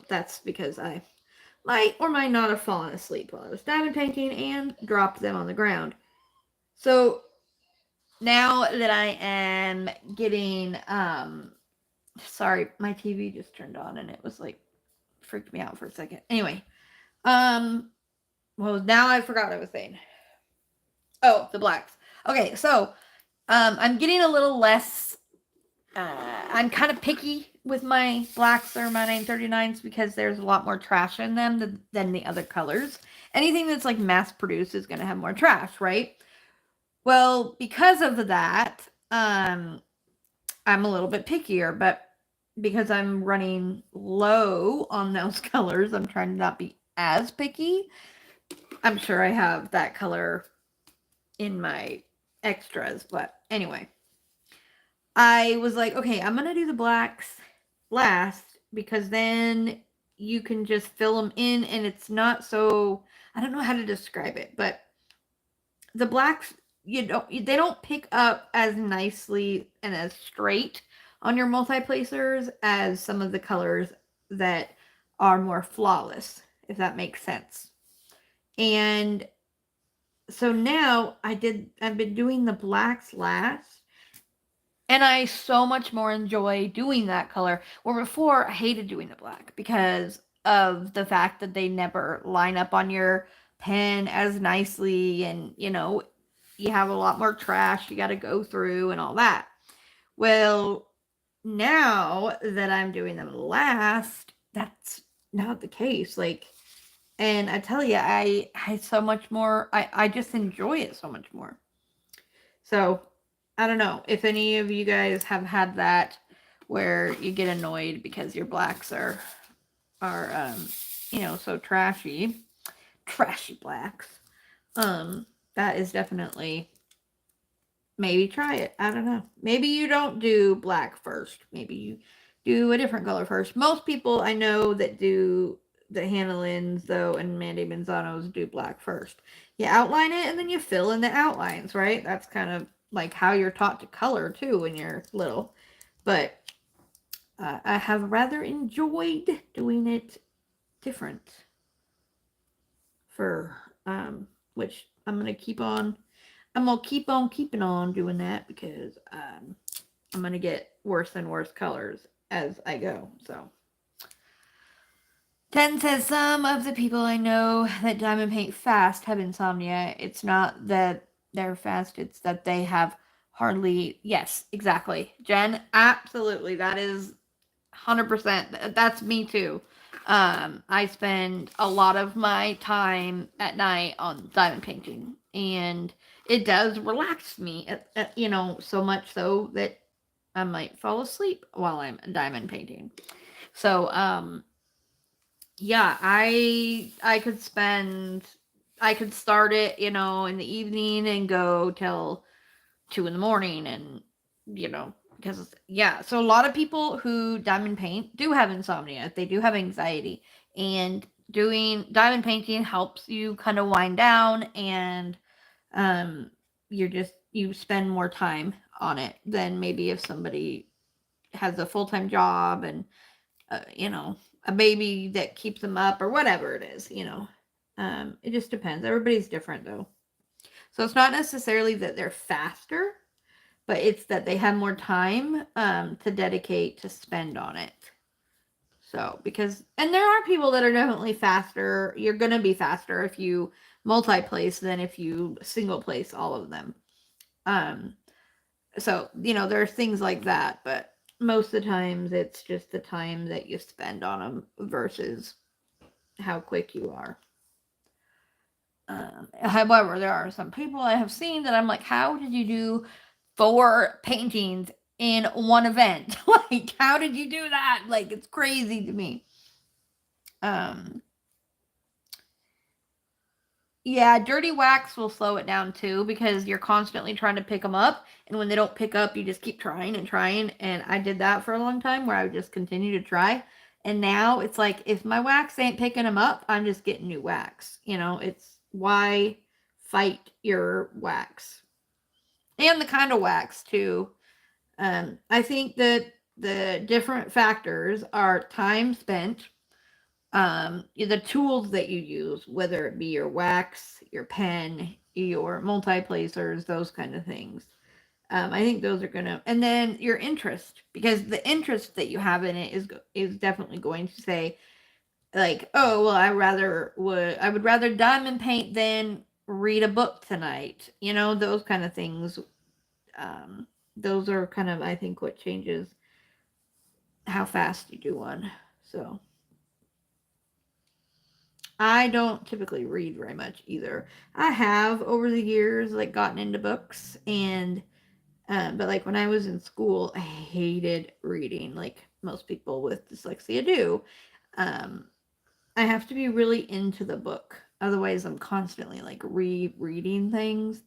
that's because I might or might not have fallen asleep while I was diamond painting and dropped them on the ground. So now that I am getting sorry, my TV just turned on and it was like freaked me out for a second. Anyway, well, now I forgot what I was saying. Oh, the blacks. Okay, so I'm getting a little less I'm kind of picky with my blacks or my 939s, because there's a lot more trash in them than the other colors. Anything that's like mass produced is going to have more trash, right? Well, because of that, I'm a little bit pickier, but because I'm running low on those colors, I'm trying to not be as picky. I'm sure I have that color in my extras, but anyway. I was like, okay, I'm gonna do the blacks last because then you can just fill them in and it's not so, I don't know how to describe it, but the blacks, they don't pick up as nicely and as straight on your multi-placers as some of the colors that are more flawless, if that makes sense. And so now I've been doing the blacks last, and I so much more enjoy doing that color. Where before I hated doing the black because of the fact that they never line up on your pen as nicely, and you have a lot more trash you got to go through and all that. Well, now that I'm doing them last, that's not the case. Like, and I tell you, I so much more. I just enjoy it so much more. So I don't know if any of you guys have had that where you get annoyed because your blacks are so trashy blacks. That is definitely, maybe try it. I don't know. Maybe you don't do black first. Maybe you do a different color first. Most people I know that do the Hannah Lynn's though and Mandy Manzano's do black first. You outline it and then you fill in the outlines, right? That's kind of like how you're taught to color too when you're little. But I have rather enjoyed doing it different for which I'm gonna keep on keeping on doing that because I'm gonna get worse and worse colors as I go. So 10 says some of the people I know that diamond paint fast have insomnia. It's not that they're fast, it's that they have hardly. Yes, exactly. Jen, absolutely. That is 100%. That's me too. I spend a lot of my time at night on diamond painting, and it does relax me, so much so that I might fall asleep while I'm diamond painting. So, yeah, I could start it, in the evening and go till 2 in the morning, and because yeah, so a lot of people who diamond paint do have insomnia. They do have anxiety, and doing diamond painting helps you kind of wind down, and um, you spend more time on it than maybe if somebody has a full time job and a baby that keeps them up or whatever it is. It just depends. Everybody's different though, so it's not necessarily that they're faster, but it's that they have more time to dedicate to spend on it. So and there are people that are definitely faster. You're gonna be faster if you multi-place than if you single place all of them. Um, so there's things like that, but most of the times it's just the time that you spend on them versus how quick you are. However, there are some people I have seen that I'm like, how did you do 4 paintings in one event? Like, how did you do that? Like, it's crazy to me. Um, yeah, dirty wax will slow it down too because you're constantly trying to pick them up, and when they don't pick up, you just keep trying and trying. And I did that for a long time where I would just continue to try. And now it's like if my wax ain't picking them up, I'm just getting new wax. It's why fight your wax and the kind of wax too. I think that the different factors are time spent, the tools that you use, whether it be your wax, your pen, your multi-placers, those kind of things. I think those are gonna, and then your interest, because the interest that you have in it is definitely going to say, like, oh well, I would rather diamond paint than read a book tonight. Those kind of things. Um, those are kind of, I think, what changes how fast you do one. So I don't typically read very much either. I have over the years like gotten into books, and but like when I was in school, I hated reading like most people with dyslexia do. Um, I have to be really into the book. Otherwise, I'm constantly like rereading things,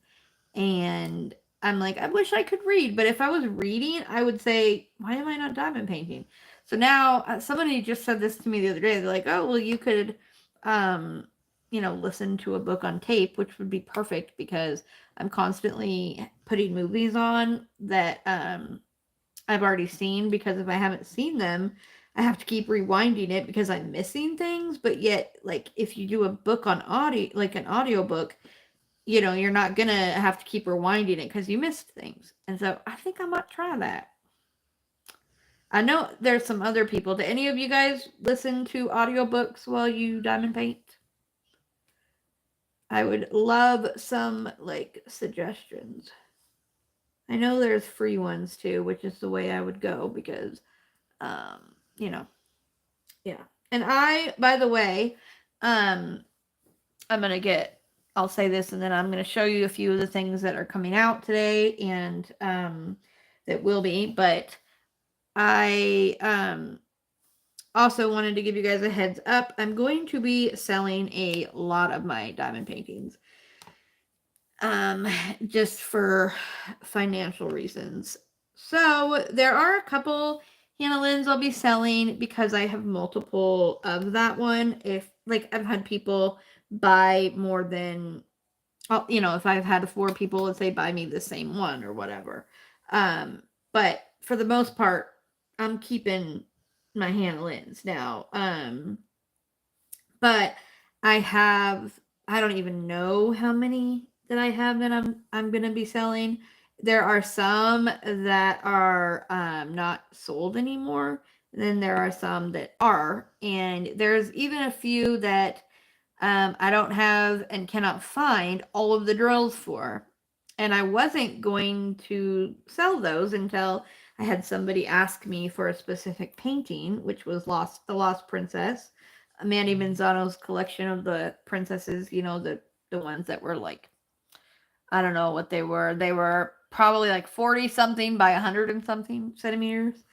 and I'm like, I wish I could read, but if I was reading, I would say, why am I not diamond painting? So now somebody just said this to me the other day. They're like, oh, well, you could, listen to a book on tape, which would be perfect because I'm constantly putting movies on that I've already seen, because if I haven't seen them, I have to keep rewinding it because I'm missing things. But yet, like, if you do a book on audio, like an audio book, you're not gonna have to keep rewinding it because you missed things. And so I think I might try that. I know there's some other people. Do any of you guys listen to audiobooks while you diamond paint? I would love some like suggestions. I know there's free ones too, which is the way I would go because yeah. And by the way, I'll say this and then I'm gonna show you a few of the things that are coming out today and that will be, but I also wanted to give you guys a heads up. I'm going to be selling a lot of my diamond paintings. Just for financial reasons. So there are a couple Hannah Lynn's I'll be selling because I have multiple of that one. If like I've had people buy more than, if I've had 4 people, let's say, buy me the same one or whatever. But for the most part, I'm keeping my Hannah Lynn's now. But I don't even know how many that I have that I'm gonna be selling. There are some that are not sold anymore. And then there are some that are, and there's even a few that I don't have and cannot find all of the drills for. And I wasn't going to sell those until I had somebody ask me for a specific painting, which was the Lost Princess. Mandy Manzano's collection of the princesses, the ones that were like, I don't know what they were. They were probably like 40 something by 100 and something centimeters.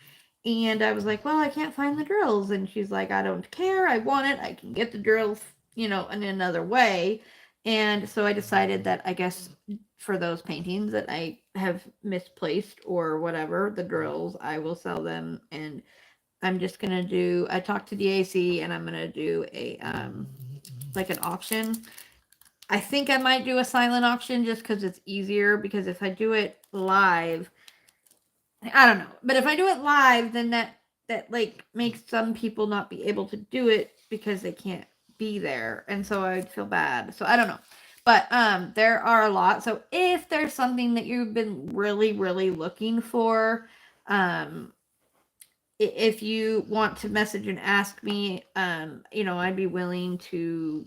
And I was like, well, I can't find the drills. And she's like, I don't care. I want it. I can get the drills, in another way. And so I decided that I guess for those paintings that I have misplaced or whatever, the drills, I will sell them. And I'm just going to I talked to DAC and I'm going to do a, like an auction. I think I might do a silent auction just because it's easier, because if I do it live, I don't know. But if I do it live, then that like makes some people not be able to do it because they can't be there. And so I'd feel bad. So I don't know. But there are a lot. So if there's something that you've been really, really looking for, if you want to message and ask me, I'd be willing to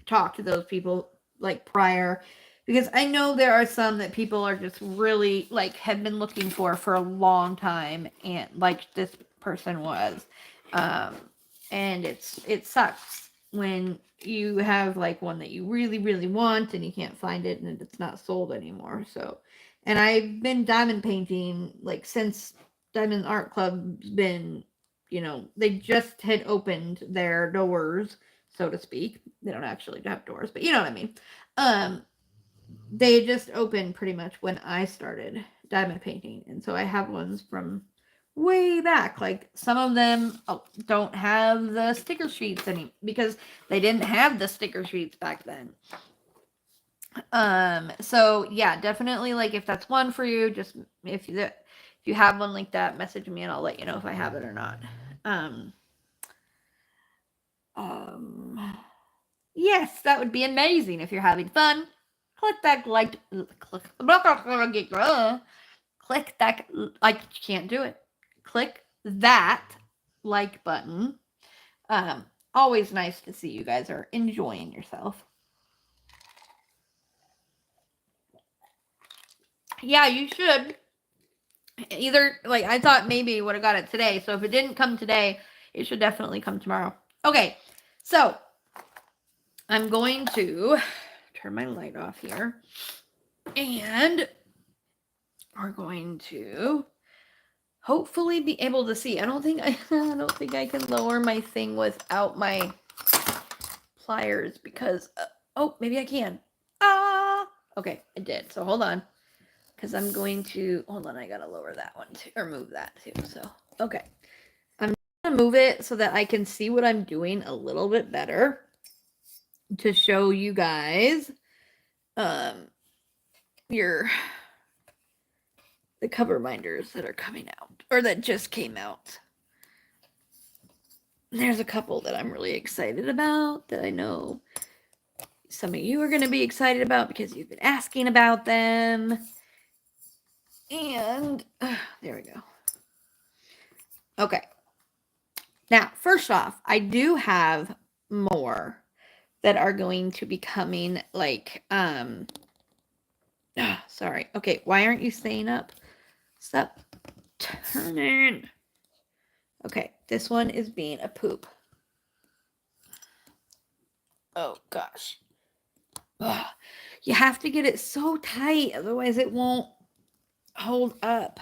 talk to those people like prior, because I know there are some that people are just really like have been looking for a long time, and like this person was, and it sucks when you have like one that you really, really want and you can't find it and it's not sold anymore. So, and I've been diamond painting like since Diamond Art Club's been, they just had opened their doors, so to speak. They don't actually have doors, but you know what I mean. They just opened pretty much when I started diamond painting, and so I have ones from way back. Like some of them don't have the sticker sheets anymore because they didn't have the sticker sheets back then. So yeah, definitely, like if that's one for you, just if you have one like that, message me and I'll let you know if I have it or not. Yes, that would be amazing if you're having fun. Click that like, click that, like, you can't do it. Click that like button. Always nice to see you guys are enjoying yourself. Yeah, you should. Either, like, I thought maybe would have got it today. So if it didn't come today, it should definitely come tomorrow. Okay, so I'm going to turn my light off here. And we're going to hopefully be able to see. I don't think I can lower my thing without my pliers because oh, maybe I can. Okay, I did. So hold on. because I'm going to, hold on, I gotta lower that one too, or move that too. So, okay. I'm gonna move it so that I can see what I'm doing a little bit better to show you guys your the cover binders that are coming out or that just came out. There's a couple that I'm really excited about that I know some of you are going to be excited about because you've been asking about them. And there we go. Okay. Now, first off, I do have more that are going to be coming like sorry. Okay, why aren't you staying up? Stop turning. Okay, this one is being a poop. Oh gosh. Ugh. You have to get it so tight, otherwise it won't hold up.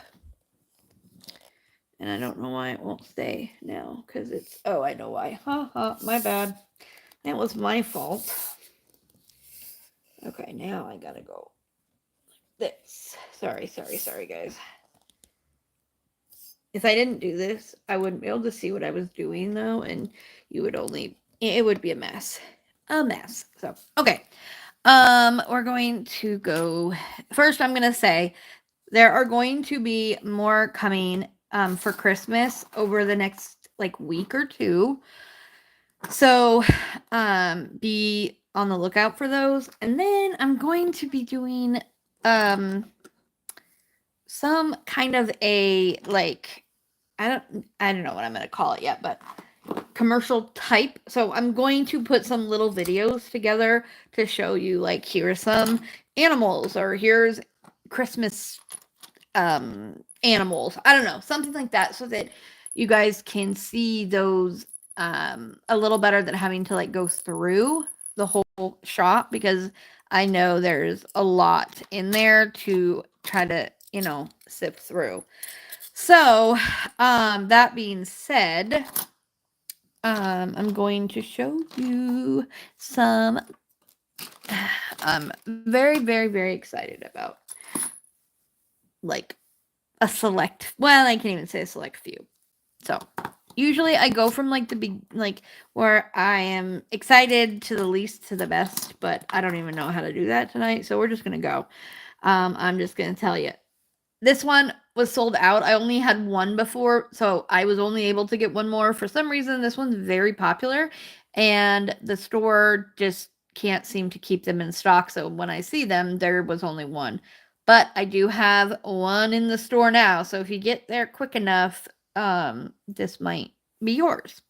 And I don't know why it won't stay now, because it's, oh, I know why. My bad. That was my fault. Okay, now I gotta go like this. Sorry, guys. If I didn't do this, I wouldn't be able to see what I was doing, though, and you would only, it would be a mess. A mess. So, okay. We're going to go, first I'm gonna say, there are going to be more coming for Christmas over the next like week or two. So be on the lookout for those. And then I'm going to be doing some kind of a like I don't know what I'm going to call it yet, but commercial type. So I'm going to put some little videos together to show you like here's some animals or here's Christmas animals. I don't know, something like that so that you guys can see those a little better than having to like go through the whole shop, because I know there's a lot in there to try to, you know, sift through. So, that being said, I'm going to show you some I'm very, very, very excited about like a select, well, I can't even say a select few. So usually I go from like the big, like where I am excited to the least to the best, but I don't even know how to do that tonight. So we're just going to go. I'm just going to tell you. This one was sold out. I only had one before, so I was only able to get one more. For some reason, this one's very popular, and the store just can't seem to keep them in stock. So when I see them, there was only one. But I do have one in the store now. So if you get there quick enough, this might be yours.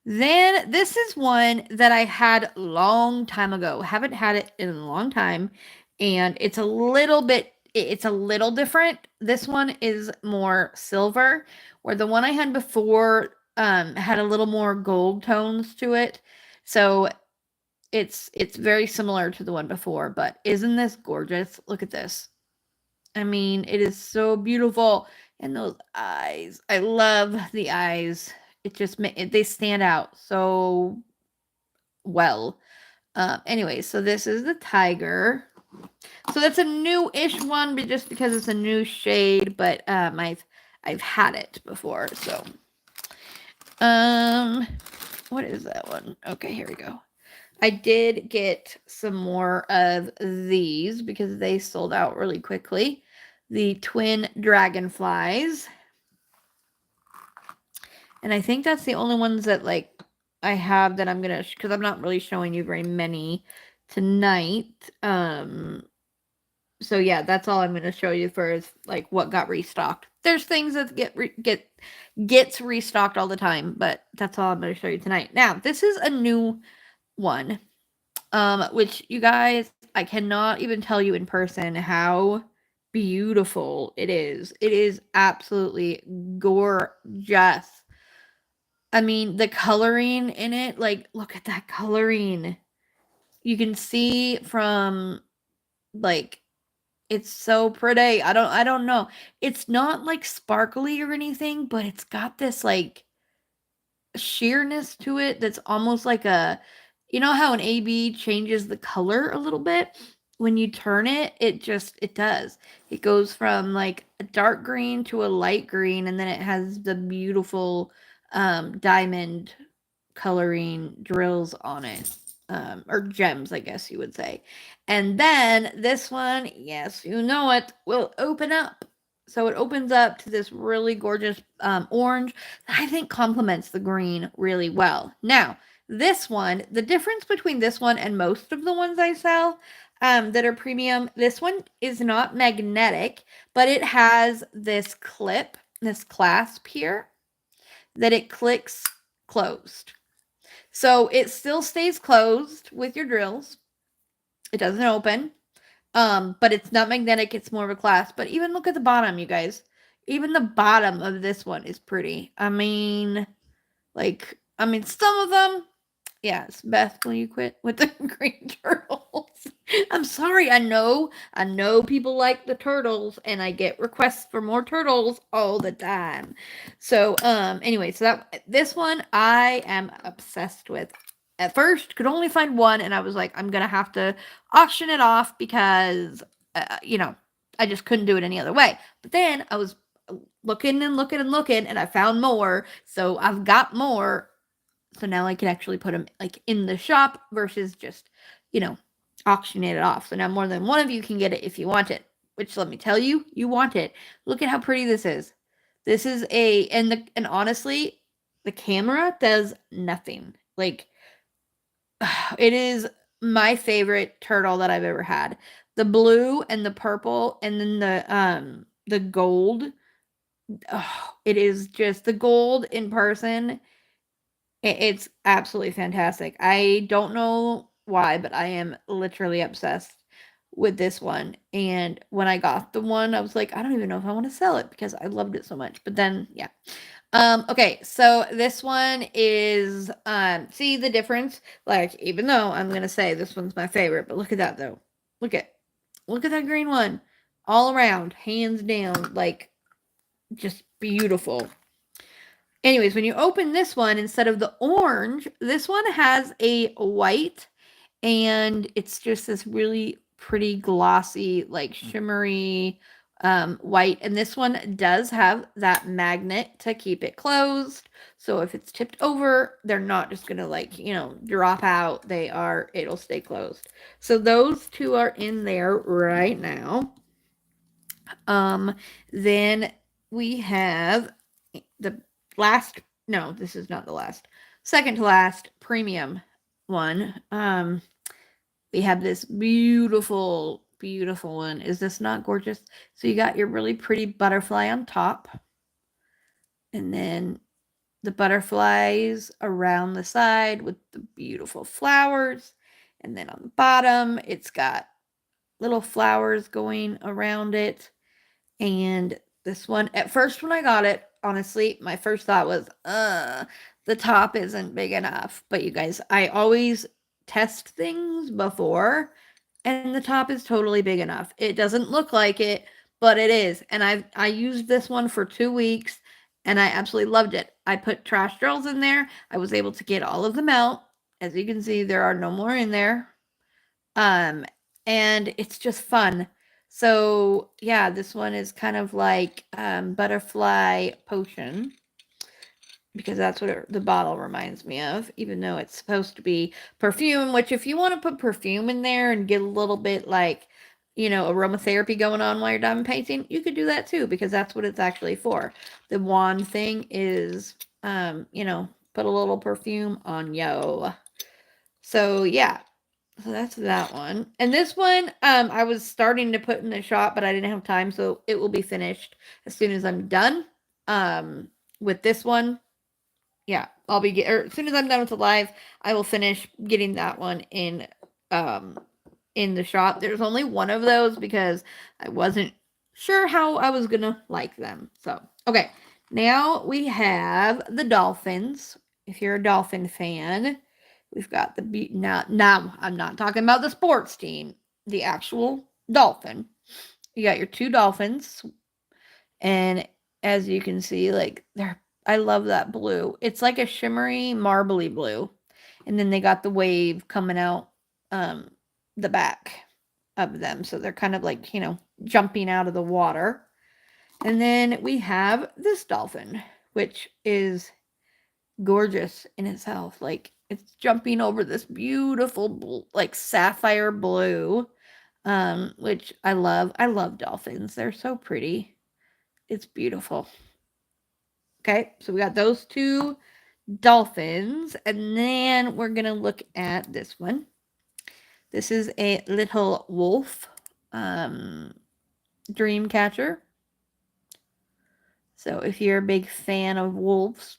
Then this is one that I had long time ago. Haven't had it in a long time, and it's a little different. This one is more silver, where the one I had before had a little more gold tones to it. So it's very similar to the one before, but isn't this gorgeous? Look at this. I mean, it is so beautiful. And those eyes. I love the eyes. It just they stand out so well. Anyway, so this is the tiger. So that's a new-ish one, but just because it's a new shade, but I've had it before, so what is that one? Okay, here we go. I did get some more of these because they sold out really quickly. The twin dragonflies. And I think that's the only ones that like I have that I'm gonna, because I'm not really showing you very many tonight. So yeah, that's all I'm gonna show you for is like what got restocked. There's things that gets restocked all the time, but that's all I'm gonna show you tonight. Now this is a new one, which you guys, I cannot even tell you in person how beautiful it is. It is absolutely gorgeous. I mean, the coloring in it, like, look at that coloring. You can see from, like, it's so pretty. I don't know. It's not, like, sparkly or anything, but it's got this, like, sheerness to it that's almost like a, you know how an AB changes the color a little bit? when you turn it, it does. It goes from like a dark green to a light green, and then it has the beautiful diamond coloring drills on it. Or gems, I guess you would say. And then this one, yes, you know it, will open up. So it opens up to this really gorgeous orange that I think complements the green really well. Now, this one, the difference between this one and most of the ones I sell that are premium, this one is not magnetic, but it has this clip, this clasp here, that it clicks closed. So it still stays closed with your drills. It doesn't open. But it's not magnetic, it's more of a clasp. But even look at the bottom, you guys. Even the bottom of this one is pretty. Some of them, yes, Beth, will you quit with the green turtles? I'm sorry. I know people like the turtles, and I get requests for more turtles all the time. So, anyway, this one I am obsessed with. At first, could only find one, and I was like, I'm gonna have to auction it off because, I just couldn't do it any other way. But then I was looking and looking and looking, and I found more. So I've got more, so now I can actually put them like in the shop versus just, you know, auctioning it off. So now more than one of you can get it if you want it. Which, let me tell you, you want it. Look at how pretty this is. This is and honestly, the camera does nothing. Like, it is my favorite turtle that I've ever had. The blue and the purple and then the gold. Oh, it is just the gold in person. It's absolutely fantastic. I don't know why, but I am literally obsessed with this one. And when I got the one, I was like, I don't even know if I want to sell it because I loved it so much. But then, yeah. Okay, so this one is see the difference? Like, even though I'm gonna say this one's my favorite, but look at that though. Look at look at that green one. All around, hands down, like just beautiful. Anyways, when you open this one, instead of the orange, this one has a white, and it's just this really pretty glossy, like shimmery white. And this one does have that magnet to keep it closed. So if it's tipped over, they're not just gonna drop out. It'll stay closed. So those two are in there right now. Then we have the last, no, this is not the last, second to last premium one. We have this beautiful, beautiful one. Is this not gorgeous? So you got your really pretty butterfly on top, and then the butterflies around the side with the beautiful flowers. And then on the bottom, it's got little flowers going around it. And this one, at first when I got it, honestly, my first thought was, the top isn't big enough. But you guys, I always test things before, and the top is totally big enough. It doesn't look like it, but it is. And I used this one for 2 weeks, and I absolutely loved it. I put trash drills in there. I was able to get all of them out. As you can see, there are no more in there. Um, and it's just fun. So yeah, this one is kind of like butterfly potion, because that's what the bottle reminds me of, even though it's supposed to be perfume, which if you want to put perfume in there and get a little bit like, aromatherapy going on while you're diamond painting, you could do that too, because that's what it's actually for. The wand thing is, put a little perfume on yo. So yeah, so that's that one. And this one, I was starting to put in the shop, but I didn't have time, so it will be finished as soon as I'm done. With this one, yeah, as soon as I'm done with the live, I will finish getting that one in the shop. There's only one of those because I wasn't sure how I was gonna like them. So, okay, now we have the dolphins. If you're a dolphin fan, we've got now I'm not talking about the sports team, the actual dolphin. You got your two dolphins, and as you can see, like I love that blue. It's like a shimmery, marbly blue. And then they got the wave coming out the back. of them. So they're kind of like, jumping out of the water. And then we have this dolphin, which is gorgeous in itself. Like it's jumping over this beautiful like sapphire blue, which I love. I love dolphins. They're so pretty. It's beautiful. Okay, so we got those two dolphins, and then we're gonna look at this one. This is a little wolf dream catcher. So if you're a big fan of wolves,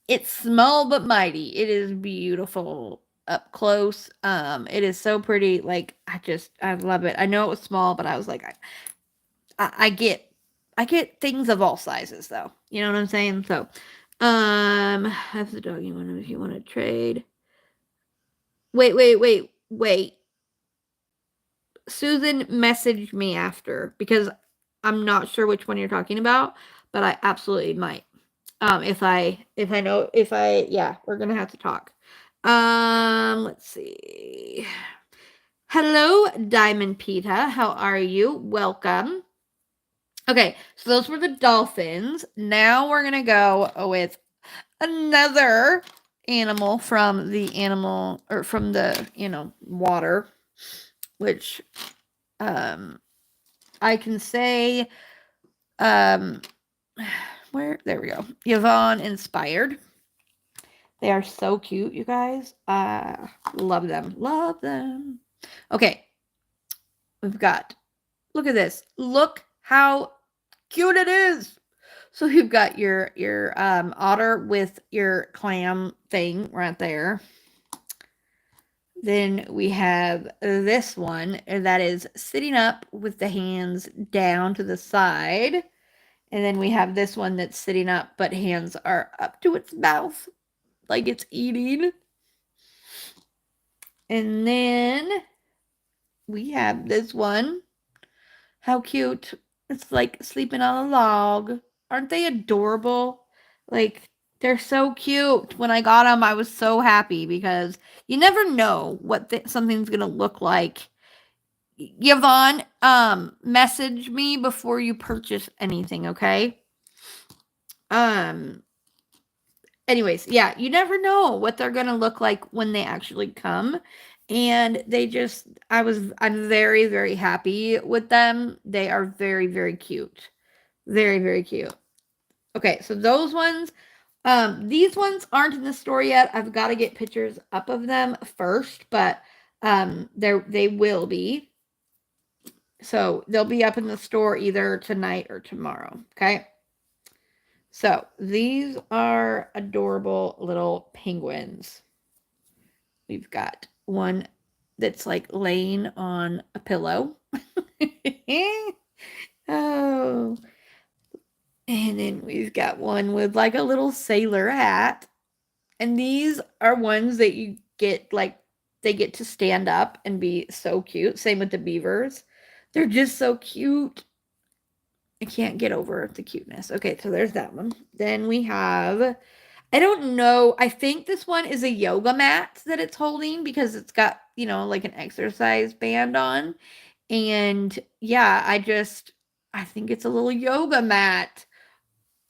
it's small but mighty. It is beautiful up close. It is so pretty. Like I love it. I know it was small, but I was like, I get things of all sizes though. You know what I'm saying? So, have the doggy one if you want to trade. Wait. Susan messaged me after because I'm not sure which one you're talking about, but I absolutely might. If I know yeah, we're gonna have to talk. Let's see. Hello, Diamond Pita. How are you? Welcome. Okay, so those were the dolphins. Now we're gonna go with another animal from the water, which I can say there we go. Yvonne inspired. They are so cute, you guys. Love them. Love them. Okay. We've got, look at this. Look how cute it is. So you've got your otter with your clam thing right there. Then we have this one that is sitting up with the hands down to the side. And then we have this one that's sitting up, but hands are up to its mouth, like it's eating. And then we have this one. How cute. It's like sleeping on a log. Aren't they adorable? Like, they're so cute. When I got them, I was so happy because you never know what something's going to look like. Yvonne, message me before you purchase anything, okay? Anyways, yeah, you never know what they're going to look like when they actually come. And I'm very, very happy with them. They are very, very cute. Very, very cute. Okay, so those ones, these ones aren't in the store yet. I've got to get pictures up of them first, but they will be. So they'll be up in the store either tonight or tomorrow. Okay. So these are adorable little penguins. We've got one that's like laying on a pillow. Oh. And then we've got one with like a little sailor hat. And these are ones that you get like they get to stand up and be so cute. Same with the beavers. They're just so cute. I can't get over the cuteness. Okay, so there's that one. Then we have, I don't know. I think this one is a yoga mat that it's holding because it's got, like an exercise band on. And yeah, I think it's a little yoga mat.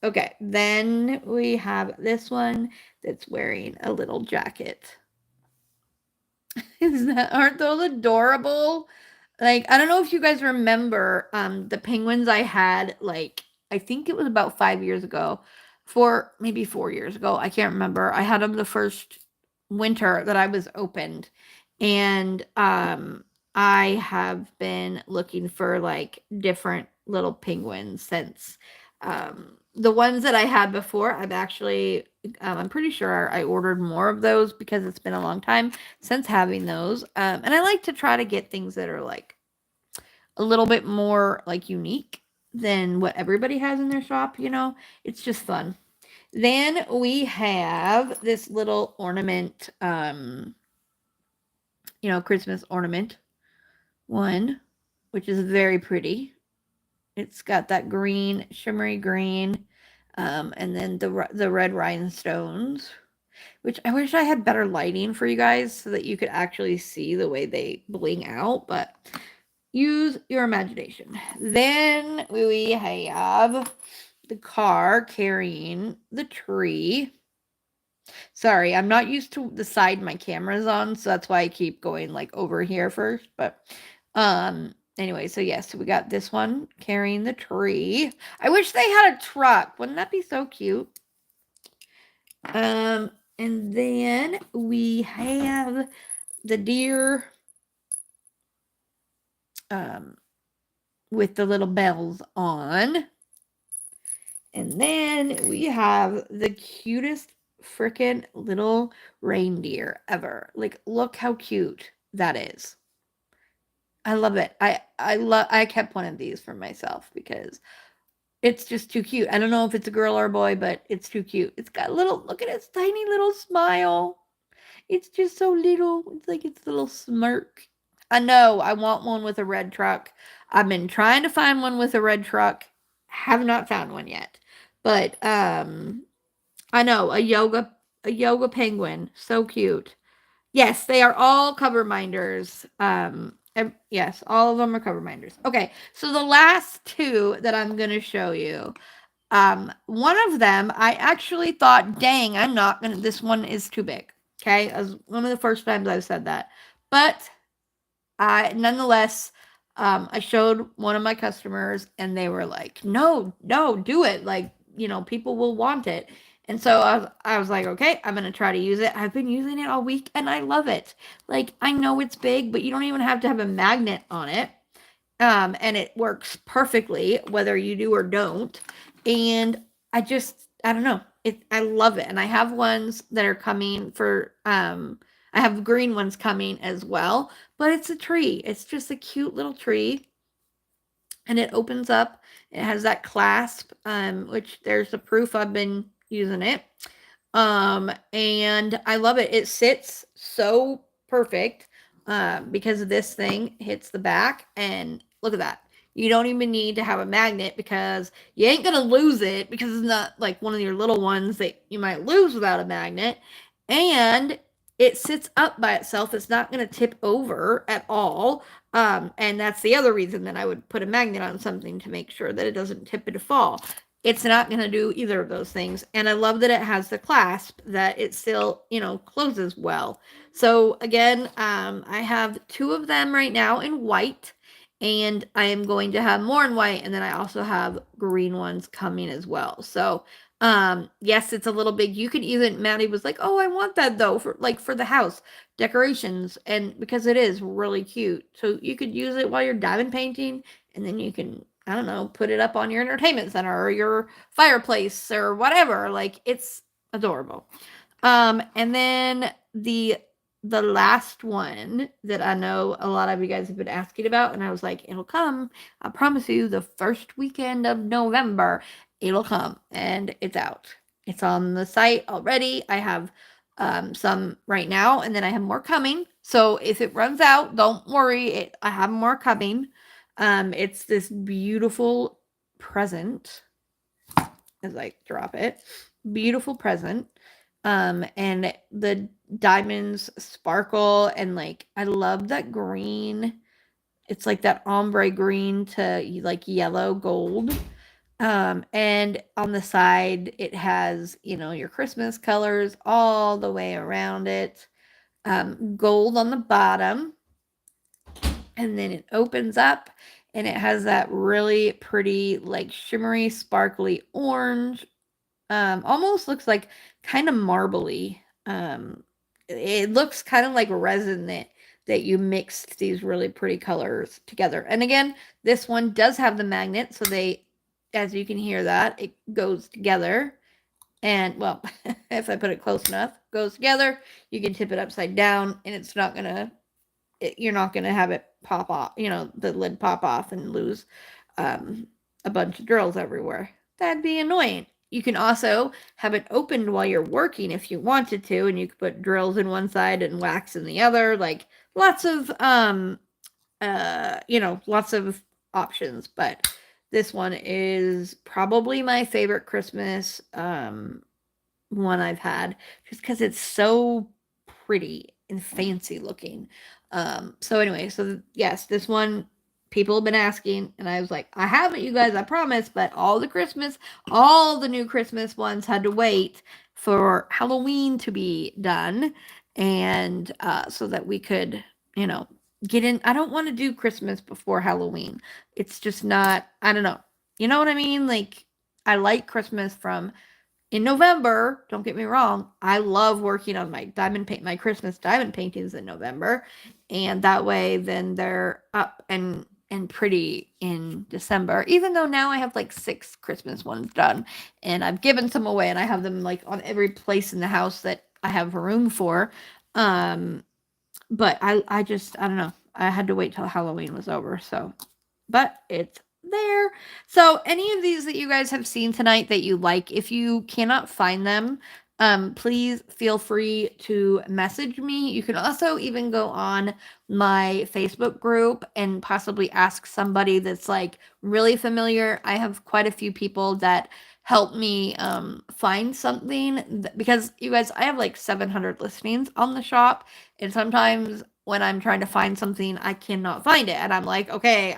Okay, then we have this one that's wearing a little jacket. Aren't those adorable? Like, I don't know if you guys remember the penguins I had, like, I think it was about 5 years ago, maybe 4 years ago. I can't remember. I had them the first winter that I was opened. And I have been looking for like different little penguins since the ones that I had before. I'm pretty sure I ordered more of those because it's been a long time since having those. And I like to try to get things that are like a little bit more like unique than what everybody has in their shop. It's just fun. Then we have this little ornament, Christmas ornament one, which is very pretty. It's got that green, shimmery green, and then the red rhinestones. which I wish I had better lighting for you guys so that you could actually see the way they bling out, but use your imagination. Then we have the car carrying the tree. Sorry, I'm not used to the side my camera's on, so that's why I keep going like over here first, but anyway, so yes, so we got this one carrying the tree. I wish they had a truck. Wouldn't that be so cute? And then we have the deer um with the little bells on. And then we have the cutest freaking little reindeer ever. Like, look how cute that is. I love it. I kept one of these for myself because it's just too cute. I don't know if it's a girl or a boy, but it's too cute. It's got a little, look at its tiny little smile. It's just so little. It's like its little smirk. I know I want one with a red truck. I've been trying to find one with a red truck. Have not found one yet. But I know a yoga penguin. So cute. Yes, they are all cover minders. Yes, all of them are cover minders. Okay, so the last two that I'm going to show you. One of them, I actually thought, dang, I'm not going to, this one is too big. Okay, as one of the first times I've said that. But I, nonetheless, I showed one of my customers and they were like, no, no, do it. Like, people will want it. And so I was like, okay, I'm going to try to use it. I've been using it all week and I love it. Like, I know it's big, but you don't even have to have a magnet on it. And it works perfectly whether you do or don't. And I don't know. I love it. And I have ones that are coming for I have green ones coming as well, but it's a tree. It's just a cute little tree. And it opens up. It has that clasp, which there's the proof I've been using it. And I love it. It sits so perfect because this thing hits the back, and look at that. You don't even need to have a magnet because you ain't gonna lose it because it's not like one of your little ones that you might lose without a magnet. And it sits up by itself. It's not gonna tip over at all. And that's the other reason that I would put a magnet on something to make sure that it doesn't tip and fall. It's not going to do either of those things. And I love that it has the clasp that it still, closes well. So again, I have two of them right now in white, and I am going to have more in white. And then I also have green ones coming as well. So, yes, it's a little big. You could even, Maddie was like, oh, I want that though, for the house decorations. And because it is really cute. So you could use it while you're diamond painting, and then you can, I don't know, put it up on your entertainment center or your fireplace or whatever. Like, it's adorable. And then the last one that I know a lot of you guys have been asking about, and I was like, it'll come. I promise you, the first weekend of November, it'll come, and it's out. It's on the site already. I have some right now, and then I have more coming. So if it runs out, don't worry. I have more coming. It's this beautiful present as I drop it. Beautiful present. And the diamonds sparkle, and like I love that green. It's like that ombre green to like yellow gold. And on the side it has, your Christmas colors all the way around it. Gold on the bottom, and then it opens up and it has that really pretty, like shimmery, sparkly orange. Almost looks like kind of marbly. It looks kind of like resin that you mixed these really pretty colors together. And again, this one does have the magnet, so as you can hear that, it goes together. And well, if I put it close enough, goes together. You can tip it upside down, and it's not gonna you're not going to have it pop off, the lid pop off and lose a bunch of drills everywhere. That'd be annoying. You can also have it opened while you're working if you wanted to, and you could put drills in one side and wax in the other. Like lots of lots of options. But this one is probably my favorite Christmas one I've had just because it's so pretty and fancy looking. So anyway, so yes, this one people have been asking, and I was like, I have it, you guys, I promise. But all the new Christmas ones had to wait for Halloween to be done, and so that we could, you know, get in. I don't want to do Christmas before Halloween. It's just not. I don't know. You know what I mean? Like I like Christmas from in November. Don't get me wrong. I love working on my Christmas diamond paintings in November, and that way then they're up and pretty in December. Even though now I have like 6 Christmas ones done, and I've given some away, and I have them like on every place in the house that I have room for. Um, but I don't know. I had to wait till Halloween was over, so but it's there. So any of these that you guys have seen tonight that you like, if you cannot find them, please feel free to message me. You can also even go on my Facebook group and possibly ask somebody that's like really familiar. I have quite a few people that help me find something because you guys, I have like 700 listings on the shop, and sometimes when I'm trying to find something, I cannot find it, and I'm like, okay,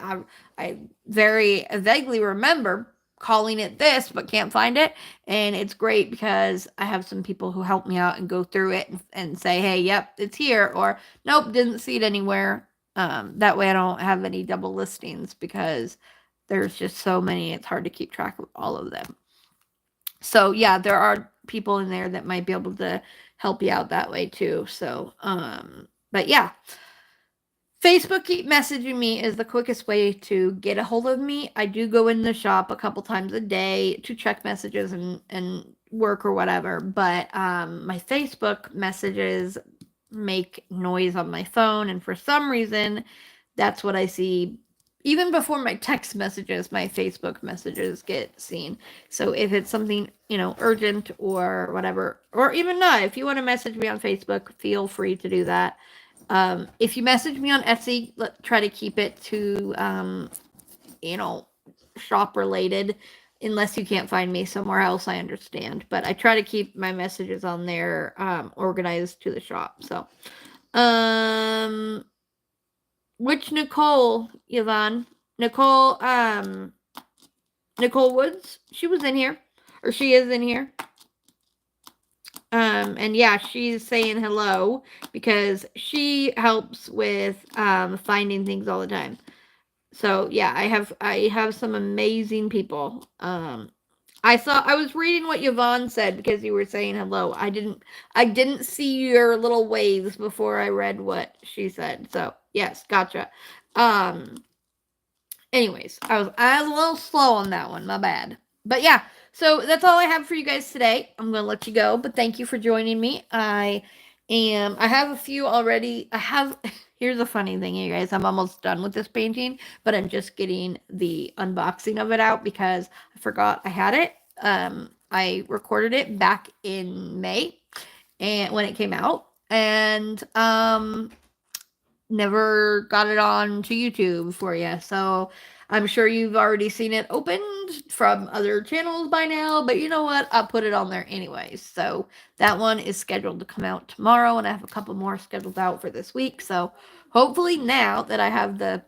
I very vaguely remember calling it this, but can't find it. And it's great because I have some people who help me out and go through it and say, hey, yep, it's here, or nope, didn't see it anywhere. That way I don't have any double listings because there's just so many, it's hard to keep track of all of them. So yeah, there are people in there that might be able to help you out that way too. So, but yeah, Facebook keep messaging me is the quickest way to get a hold of me. I do go in the shop a couple times a day to check messages and work or whatever, but my Facebook messages make noise on my phone, and for some reason that's what I see even before my text messages. My Facebook messages get seen. So if it's something, you know, urgent or whatever, or even not, if you want to message me on Facebook, feel free to do that. If you message me on Etsy, try to keep it to, you know, shop related. Unless you can't find me somewhere else, I understand. But I try to keep my messages on there organized to the shop. So, which Nicole, Yvonne? Nicole Woods? She was in here. Or she is in here. And yeah, she's saying hello because she helps with finding things all the time. So yeah, I have some amazing people. I was reading what Yvonne said because you were saying hello. I didn't see your little waves before I read what she said. So yes, gotcha. Um Anyways, I was a little slow on that one. My bad. But yeah, so that's all I have for you guys today. I'm gonna let you go, but thank you for joining me. I have a few already. Here's a funny thing, you guys. I'm almost done with this painting, but I'm just getting the unboxing of it out because I forgot I had it. I recorded it back in May, and when it came out, and never got it on to YouTube for you. So I'm sure you've already seen it opened from other channels by now, but you know what? I'll put it on there anyways. So that one is scheduled to come out tomorrow, and I have a couple more scheduled out for this week. So hopefully now that I have the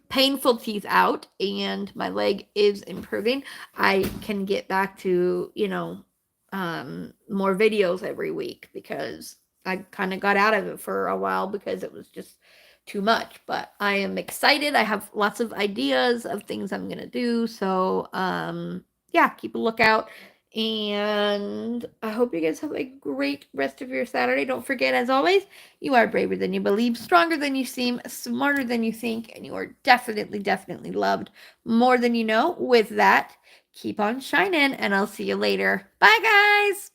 painful teeth out and my leg is improving, I can get back to, you know, more videos every week because I kind of got out of it for a while because it was just too much. But I am excited. I have lots of ideas of things I'm gonna do. So yeah, keep a lookout. And I hope you guys have a great rest of your Saturday. Don't forget, as always, you are braver than you believe, stronger than you seem, smarter than you think, and you are definitely, definitely loved more than you know. With that, keep on shining, and I'll see you later. Bye, guys.